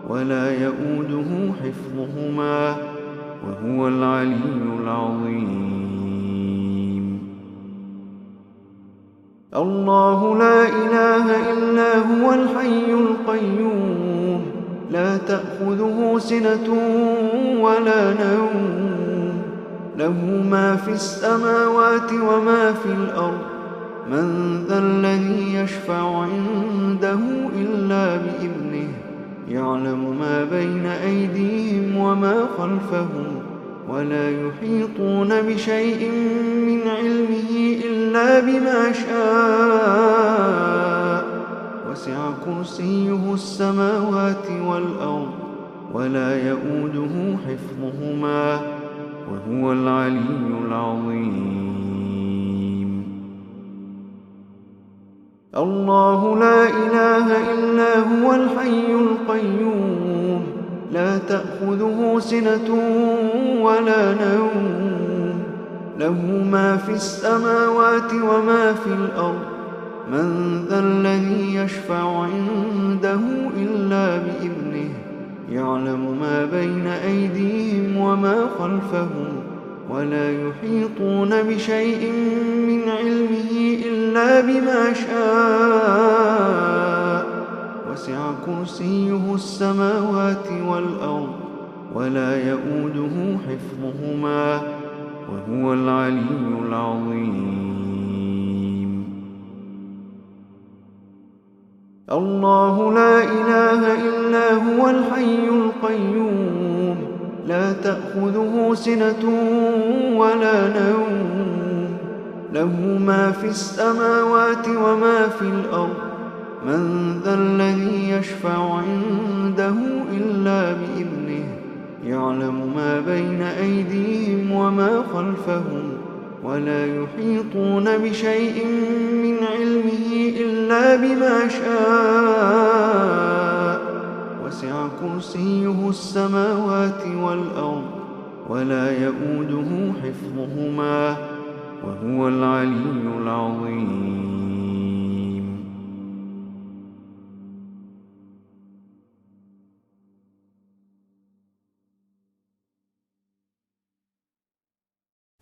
ولا يئوده حفظهما وهو العلي العظيم. الله لا إله إلا هو الحي القيوم لا تأخذه سنة ولا نوم له ما في السماوات وما في الأرض من ذا الذي يشفع عنده إلا بإذنه يعلم ما بين أيديهم وما خلفهم ولا يحيطون بشيء من علمه إلا بما شاء. وسع كرسيه السماوات والأرض ولا يئوده حفظهما وهو العلي العظيم. الله لا إله إلا هو الحي القيوم لا تأخذه سنة ولا نوم له ما في السماوات وما في الأرض من ذا الذي يشفع عنده إلا بإذنه يعلم ما بين أيديهم وما خلفهم ولا يحيطون بشيء من علمه إلا بما شاء. وسع كرسيه السماوات والأرض ولا يؤوده حفظهما وهو العلي العظيم. الله لا إله إلا هو الحي القيوم لا تأخذه سنة ولا نوم له ما في السماوات وما في الأرض من ذا الذي يشفع عنده إلا بإذنه يعلم ما بين أيديهم وما خلفهم ولا يحيطون بشيء من علمه إلا بما شاء وسع كرسيه السماوات والأرض ولا يؤوده حفظهما وهو العلي العظيم.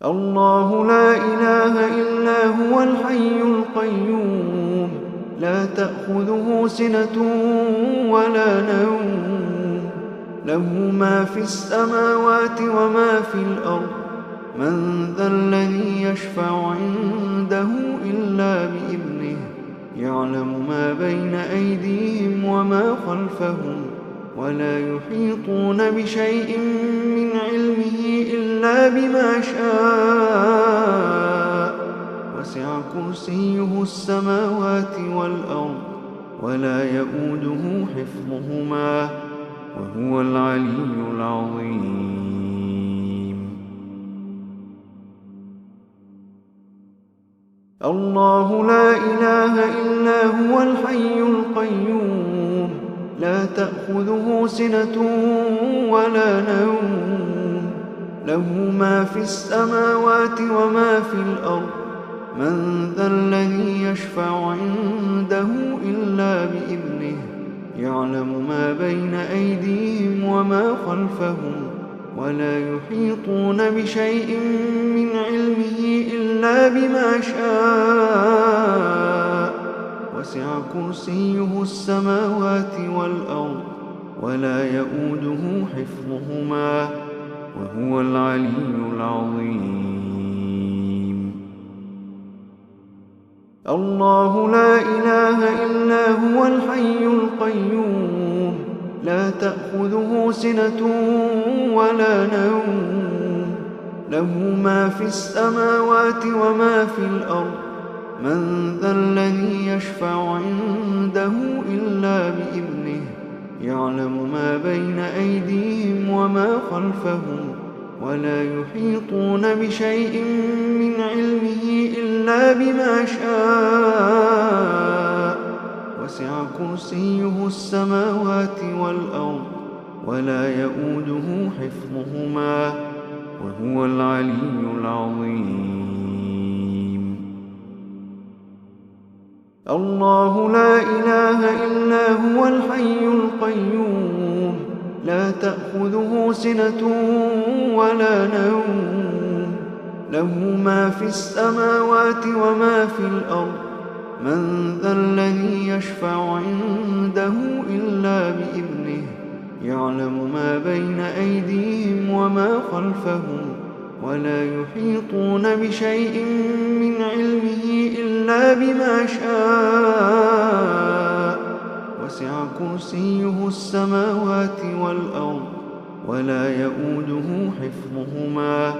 الله لا إله إلا هو الحي القيوم لا تأخذه سنة ولا نوم له ما في السماوات وما في الأرض من ذا الذي يشفع عنده إلا بإذنه يعلم ما بين أيديهم وما خلفهم ولا يحيطون بشيء من علمه إلا بما شاء وسع كرسيه السماوات والأرض ولا يؤوده حفظهما وهو العلي العظيم. الله لا إله إلا هو الحي القيوم لا تأخذه سنة ولا نوم له ما في السماوات وما في الأرض من ذا الذي يشفع عنده إلا بإذنه يعلم ما بين أيديهم وما خلفهم ولا يحيطون بشيء من علمه إلا بما شاء وسع كرسيه السماوات والأرض ولا يؤوده حفظهما وهو العلي العظيم. الله لا إله إلا هو الحي القيوم لا تأخذه سنة ولا نوم له ما في السماوات وما في الأرض من ذا الذي يشفع عنده إلا بإذنه يعلم ما بين أيديهم وما خلفهم ولا يحيطون بشيء من علمه إلا بما شاء وسع كرسيه السماوات والأرض ولا يؤوده حفظهما وهو العلي العظيم. الله لا إله إلا هو الحي القيوم لا تأخذه سنة ولا نوم له ما في السماوات وما في الأرض من ذا الذي يشفع عنده إلا بإذنه يعلم ما بين أيديهم وما خلفهم ولا يحيطون بشيء من علمه إلا بما شاء وسع كرسيه السماوات والأرض ولا يؤوده حفظهما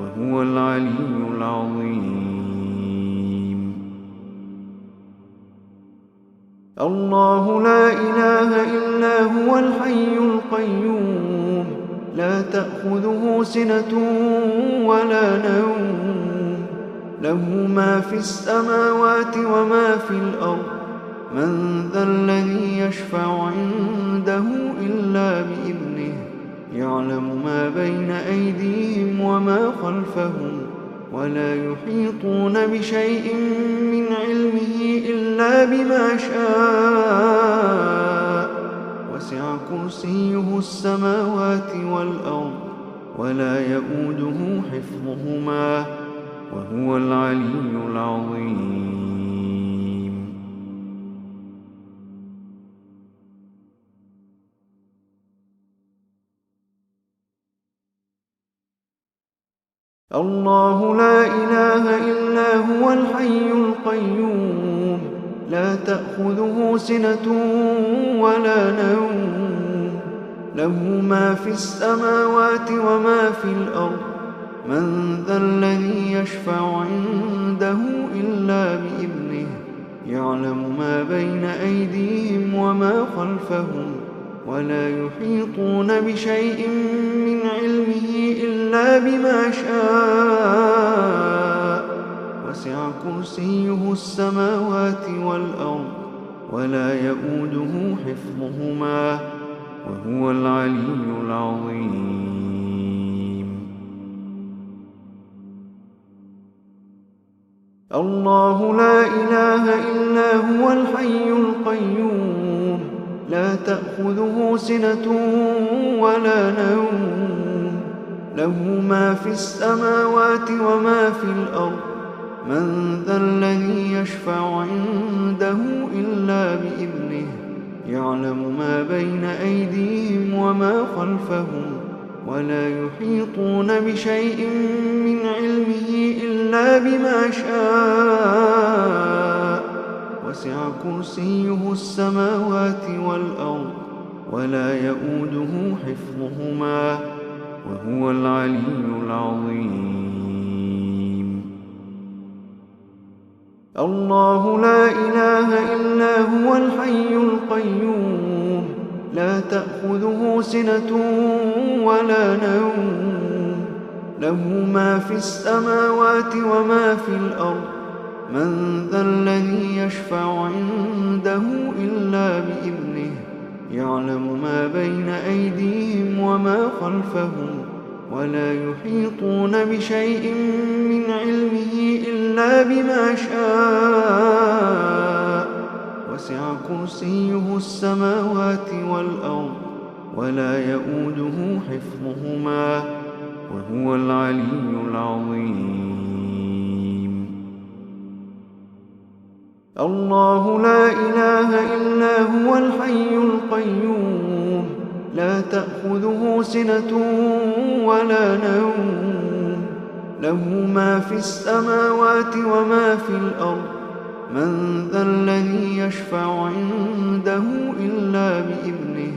وهو العلي العظيم. الله لا إله إلا هو الحي القيوم لا تأخذه سنة ولا نوم له ما في السماوات وما في الأرض من ذا الذي يشفع عنده إلا بإذنه يعلم ما بين أيديهم وما خلفهم ولا يحيطون بشيء من علمه إلا بما شاء وسع كرسيه السماوات والأرض ولا يؤوده حفظهما وهو العلي العظيم. الله لا إله إلا هو الحي القيوم لا تأخذه سنة ولا نوم له ما في السماوات وما في الأرض من ذا الذي يشفع عنده إلا بإذنه يعلم ما بين أيديهم وما خلفهم ولا يحيطون بشيء من علمه إلا بما شاء وسع كرسيه السماوات والأرض ولا يؤوده حفظهما وهو العلي العظيم الله لا إله إلا هو الحي القيوم لا تأخذه سنة ولا نوم له ما في السماوات وما في الأرض من ذا الذي يشفع عنده إلا بإذنه يعلم ما بين أيديهم وما خلفهم ولا يحيطون بشيء من علمه إلا بما شاء وسع كرسيه السماوات والأرض ولا يؤوده حفظهما وهو العلي العظيم الله لا إله إلا هو الحي القيوم لا تأخذه سنة ولا نوم له ما في السماوات وما في الأرض من ذا الذي يشفع عنده إلا بإذنه يعلم ما بين أيديهم وما خلفهم ولا يحيطون بشيء من علمه إلا بما شاء وسع كرسيه السماوات والأرض ولا يؤوده حفظهما وهو العلي العظيم الله لا إله إلا هو الحي القيوم لا تأخذه سنة ولا نوم له ما في السماوات وما في الأرض من ذا الذي يشفع عنده إلا بإذنه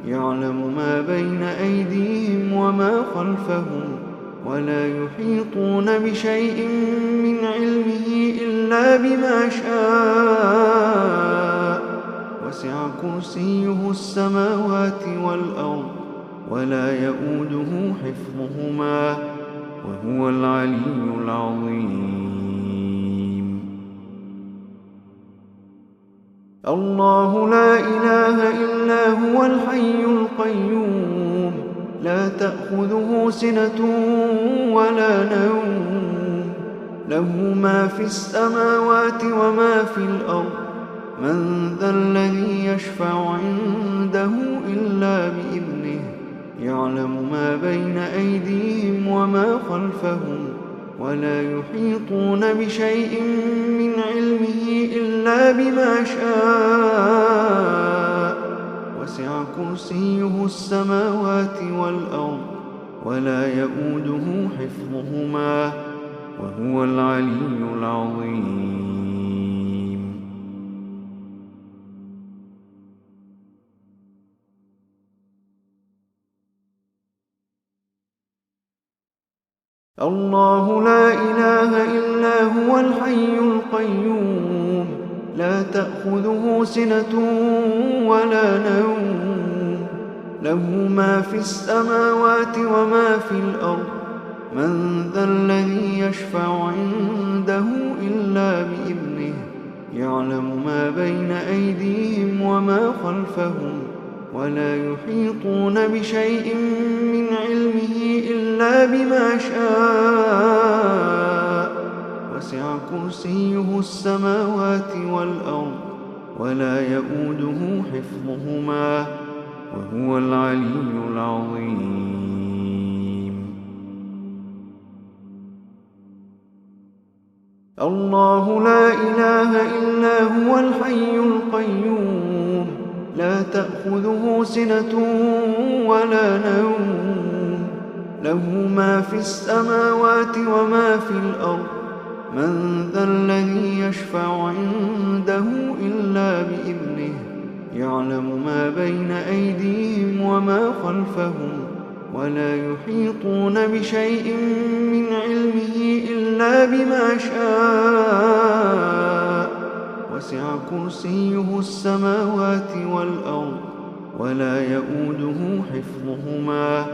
يعلم ما بين أيديهم وما خلفهم ولا يحيطون بشيء من علمه إلا بما شاء وسع كرسيه السماوات والأرض ولا يؤوده حفظهما وهو العلي العظيم الله لا إله إلا هو الحي القيوم لا تأخذه سنة ولا نوم له ما في السماوات وما في الأرض من ذا الذي يشفع عنده إلا بإذنه يعلم ما بين أيديهم وما خلفهم ولا يحيطون بشيء من علمه إلا بما شاء وسع كرسيه السماوات والأرض ولا يؤوده حفظهما وهو العلي العظيم الله لا إله إلا هو الحي القيوم لا تأخذه سنة ولا نوم له ما في السماوات وما في الأرض من ذا الذي يشفع عنده إلا بإذنه يعلم ما بين أيديهم وما خلفهم ولا يحيطون بشيء من علمه إلا بما شاء وسع كرسيه السماوات والأرض ولا يؤوده حفظهما وهو العلي العظيم الله لا إله إلا هو الحي القيوم لا تأخذه سنة ولا نوم له ما في السماوات وما في الأرض. من ذا الذي يشفع عنده إلا بإذنه. يعلم ما بين أيديهم وما خلفهم ولا يحيطون بشيء من علمه إلا بما شاء. وسع كرسيه السماوات والأرض ولا يؤوده حفظهما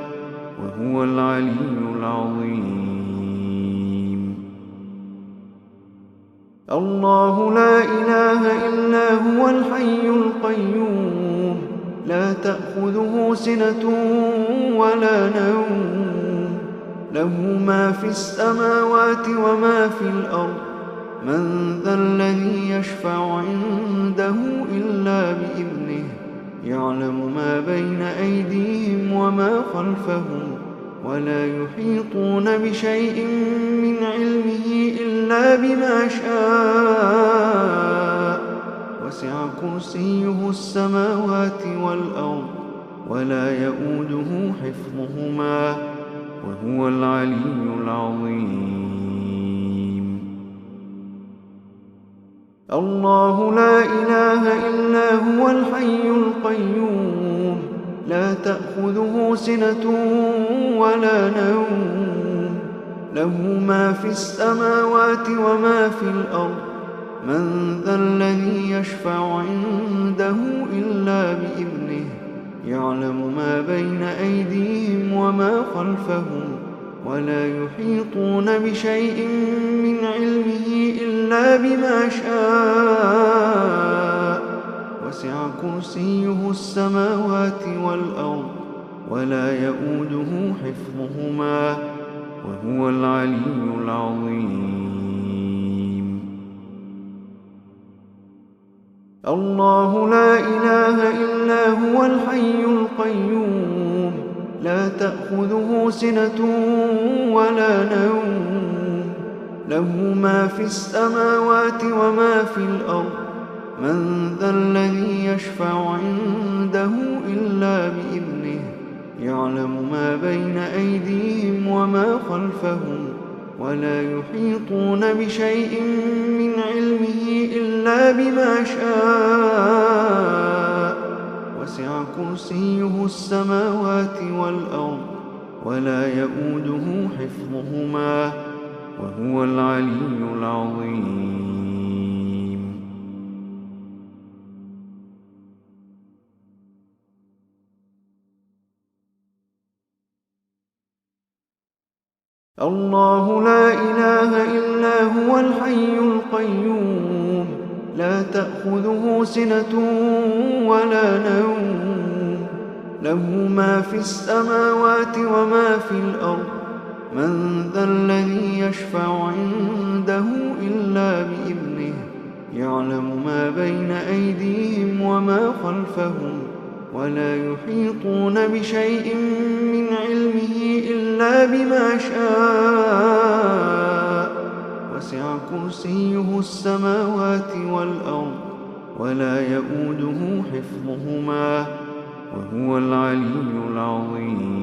وهو العلي العظيم. الله لا إله إلا هو الحي القيوم لا تأخذه سنة ولا نوم. له ما في السماوات وما في الأرض. من ذا الذي يشفع عنده إلا بإذنه. يعلم ما بين أيديهم وما خلفهم ولا يحيطون بشيء من علمه إلا بما شاء. وسع كرسيه السماوات والأرض ولا يؤوده حفظهما وهو العلي العظيم. الله لا إله إلا هو الحي القيوم لا تأخذه سنة ولا نوم. له ما في السماوات وما في الأرض. من ذا الذي يشفع عنده إلا بإذنه. يعلم ما بين أيديهم وما خلفهم ولا يحيطون بشيء من علمه إلا بما شاء. وسع كرسيه السماوات والأرض ولا يؤوده حفظهما وهو العلي العظيم. الله لا إله إلا هو الحي القيوم لا تأخذه سنة ولا نوم. له ما في السماوات وما في الأرض. من ذا الذي يشفع عنده إلا بإذنه. يعلم ما بين أيديهم وما خلفهم ولا يحيطون بشيء من علمه إلا بما شاء. وسع كرسيه السماوات والأرض ولا يؤوده حفظهما وهو العلي العظيم. الله لا إله إلا هو الحي القيوم لا تأخذه سنة ولا نوم. له ما في السماوات وما في الأرض. من ذا الذي يشفع عنده إلا بإذنه. يعلم ما بين أيديهم وما خلفهم ولا يحيطون بشيء من علمه إلا بما شاء. وسع كرسيه السماوات والأرض ولا يؤوده حفظهما وهو العلي العظيم.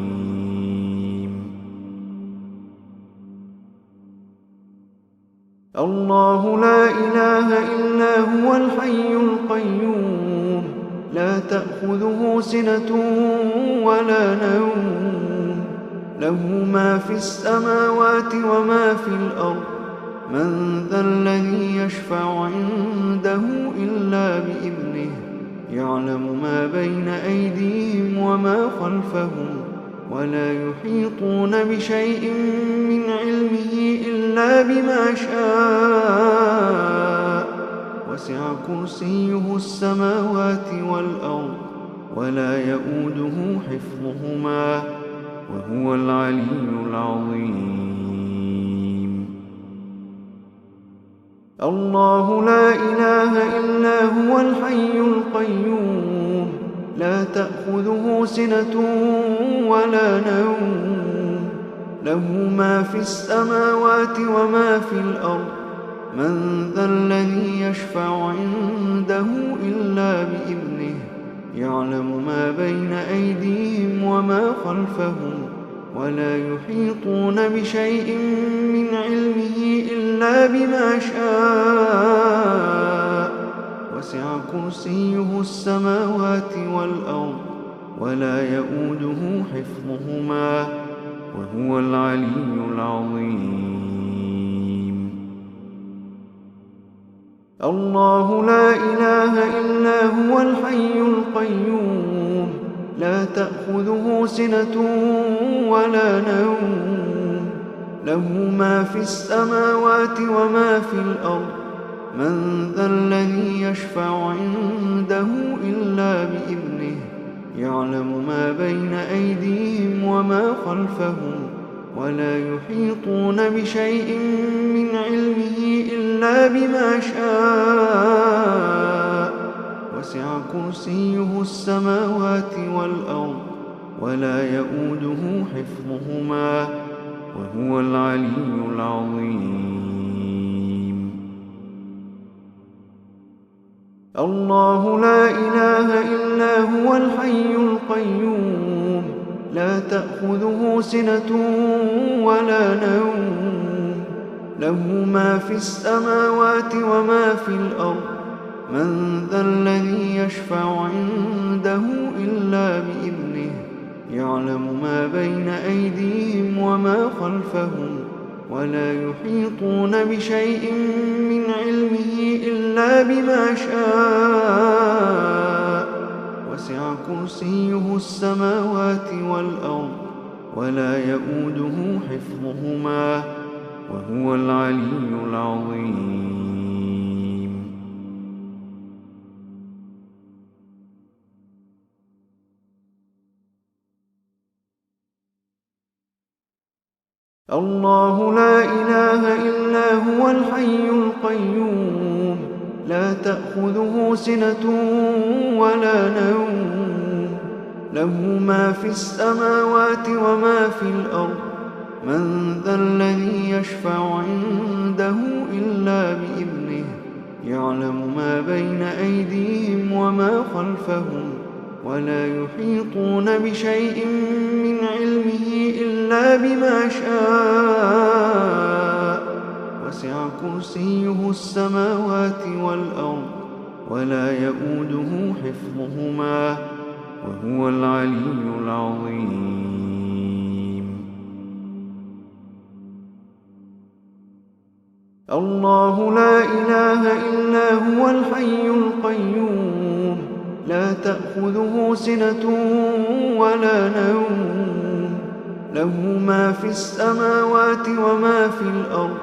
الله لا إله إلا هو الحي القيوم لا تأخذه سنة ولا نوم. له ما في السماوات وما في الأرض. من ذا الذي يشفع عنده إلا بإذنه. يعلم ما بين أيديهم وما خلفهم ولا يحيطون بشيء من علمه إلا بما شاء. وسع كرسيه السماوات والأرض ولا يؤوده حفظهما وهو العلي العظيم. الله لا إله إلا هو الحي القيوم لا تأخذه سنة ولا نوم. له ما في السماوات وما في الأرض. من ذا الذي يشفع عنده إلا بإذنه. يعلم ما بين أيديهم وما خلفهم ولا يحيطون بشيء من علمه إلا بما شاء. وسع كرسيه السماوات والأرض ولا يئوده حفظهما وهو العلي العظيم. الله لا إله إلا هو الحي القيوم لا تأخذه سنة ولا نوم له ما في السماوات وما في الأرض من ذا الذي يشفع عنده إلا بإذنه يعلم ما بين أيديهم وما خلفهم ولا يحيطون بشيء من علمه إلا بما شاء. وسع كرسيه السماوات والأرض ولا يئوده حفظهما وهو العلي العظيم. الله لا إله إلا هو الحي القيوم لا تأخذه سنة ولا نوم له ما في السماوات وما في الأرض من ذا الذي يشفع عنده إلا بإذنه يعلم ما بين أيديهم وما خلفهم ولا يحيطون بشيء من علمه إلا بما شاء. وسع كرسيه السماوات والأرض ولا يئوده حفظهما وهو العلي العظيم. الله لا إله إلا هو الحي القيوم لا تأخذه سنة ولا نوم له ما في السماوات وما في الأرض من ذا الذي يشفع عنده إلا بإذنه يعلم ما بين أيديهم وما خلفهم ولا يحيطون بشيء من علمه إلا بما شاء. وسع كرسيه السماوات والأرض ولا يئوده حفظهما وهو العلي العظيم. الله لا إله إلا هو الحي القيوم لا تأخذه سنة ولا نوم له ما في السماوات وما في الأرض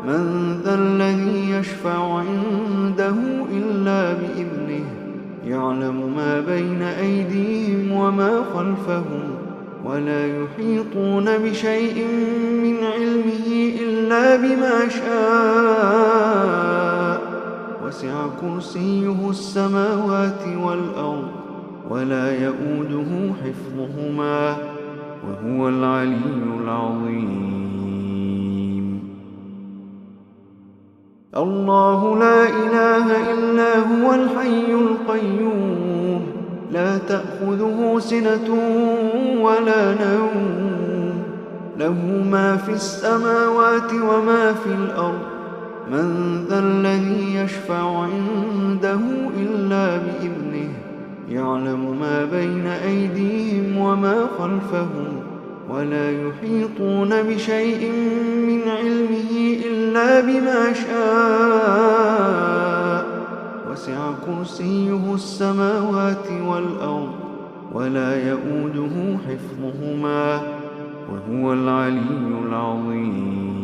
من ذا الذي يشفع عنده إلا بإذنه يعلم ما بين أيديهم وما خلفهم ولا يحيطون بشيء من علمه إلا بما شاء. وسع كرسيه السماوات والأرض ولا يئوده حفظهما وهو العلي العظيم. الله لا إله إلا هو الحي القيوم لا تأخذه سنة ولا نوم له ما في السماوات وما في الأرض من ذا الذي يشفع عنده إلا بإذنه يعلم ما بين أيديهم وما خلفهم ولا يحيطون بشيء من علمه إلا بما شاء. وسع كرسيه السماوات والأرض ولا يئوده حفظهما وهو العلي العظيم.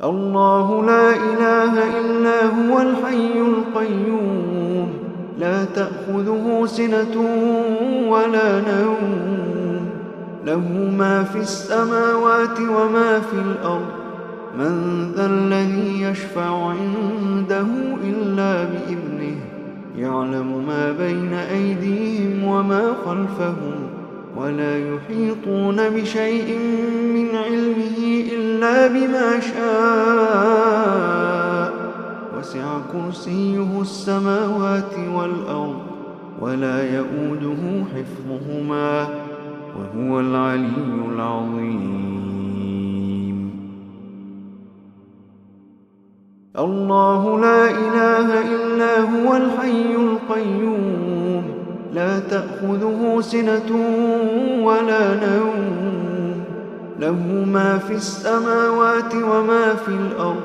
الله لا إله إلا هو الحي القيوم لا تأخذه سنة ولا نوم له ما في السماوات وما في الأرض من ذا الذي يشفع عنده إلا بإذنه يعلم ما بين أيديهم وما خلفهم ولا يحيطون بشيء من علمه إلا بما شاء. وسع كرسيه السماوات والأرض ولا يؤوده حفظهما وهو العلي العظيم. الله لا إله إلا هو الحي القيوم لا تأخذه سنة ولا نوم له ما في السماوات وما في الأرض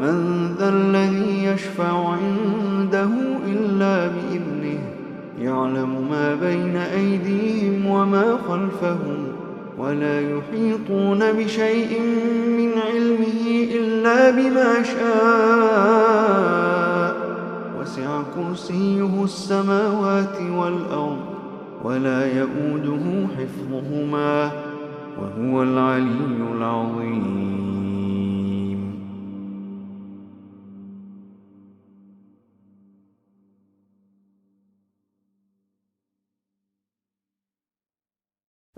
من ذا الذي يشفع عنده إلا بإذنه يعلم ما بين أيديهم وما خلفهم ولا يحيطون بشيء من علمه إلا بما شاء وسع كرسيه السماوات والأرض ولا يؤوده حفظهما وهو العلي العظيم.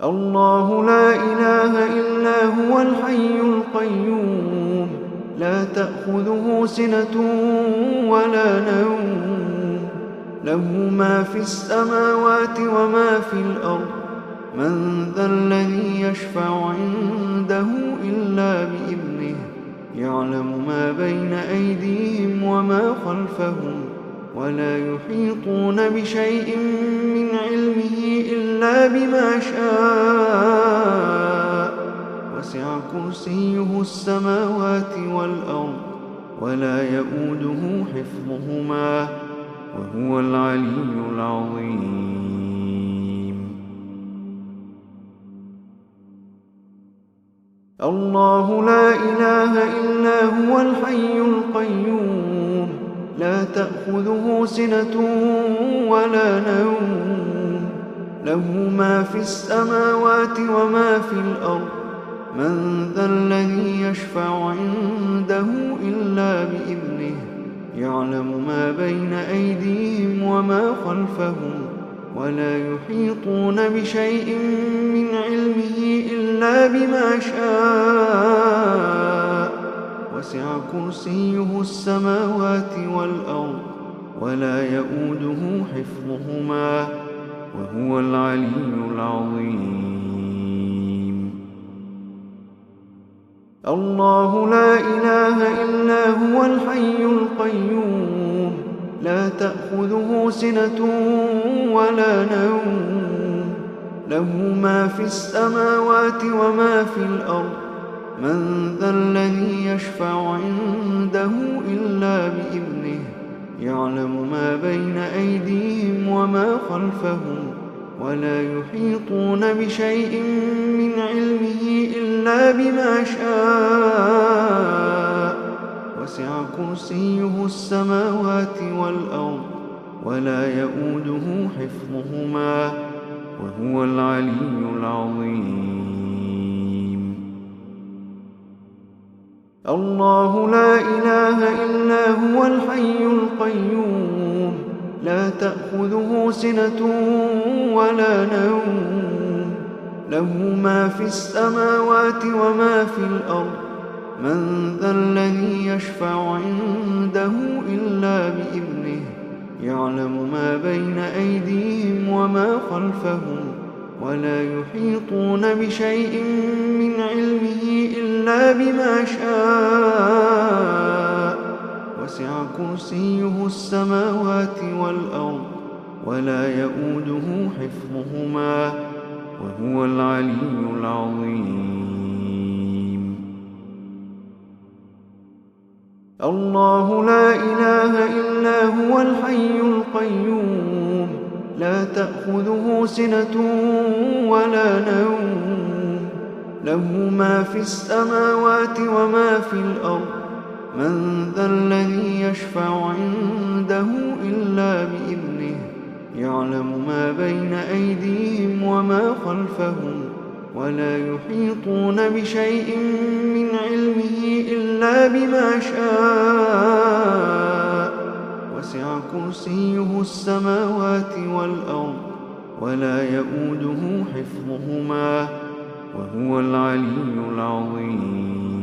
الله لا إله إلا هو الحي القيوم لا تأخذه سنة ولا نوم له ما في السماوات وما في الأرض من ذا الذي يشفع عنده إلا بإذنه يعلم ما بين أيديهم وما خلفهم ولا يحيطون بشيء من علمه إلا بما شاء وسع كرسيه السماوات والأرض ولا يؤوده حفظهما وهو العلي العظيم. الله لا إله إلا هو الحي القيوم لا تأخذه سنة ولا نوم له ما في السماوات وما في الأرض من ذا الذي يشفع عنده إلا بإذنه يعلم ما بين أيديهم وما خلفهم ولا يحيطون بشيء من علمه إلا بما شاء وسع كرسيه السماوات والأرض ولا يؤوده حفظهما وهو العلي العظيم. الله لا إله إلا هو الحي القيوم لا تأخذه سنة ولا نوم له ما في السماوات وما في الأرض من ذا الذي يشفع عنده إلا بإذنه يعلم ما بين أيديهم وما خلفهم ولا يحيطون بشيء من علمه إلا بما شاء وسع كرسيه السماوات والأرض ولا يؤوده حفظهما وهو العلي العظيم. الله لا إله إلا هو الحي القيوم لا تأخذه سنة ولا نوم له ما في السماوات وما في الأرض من ذا الذي يشفع عنده إلا بإذنه يعلم ما بين أيديهم وما خلفهم ولا يحيطون بشيء من علمه إلا بما شاء وسع كرسيه السماوات والأرض ولا يؤوده حفظهما وهو العلي العظيم. الله لا إله إلا هو الحي القيوم لا تأخذه سنة ولا نوم له ما في السماوات وما في الأرض من ذا الذي يشفع عنده إلا بإذنه يعلم ما بين أيديهم وما خلفهم ولا يحيطون بشيء من علمه إلا بما شاء وسع كرسيه السماوات والأرض ولا يؤوده حفظهما وهو العلي العظيم.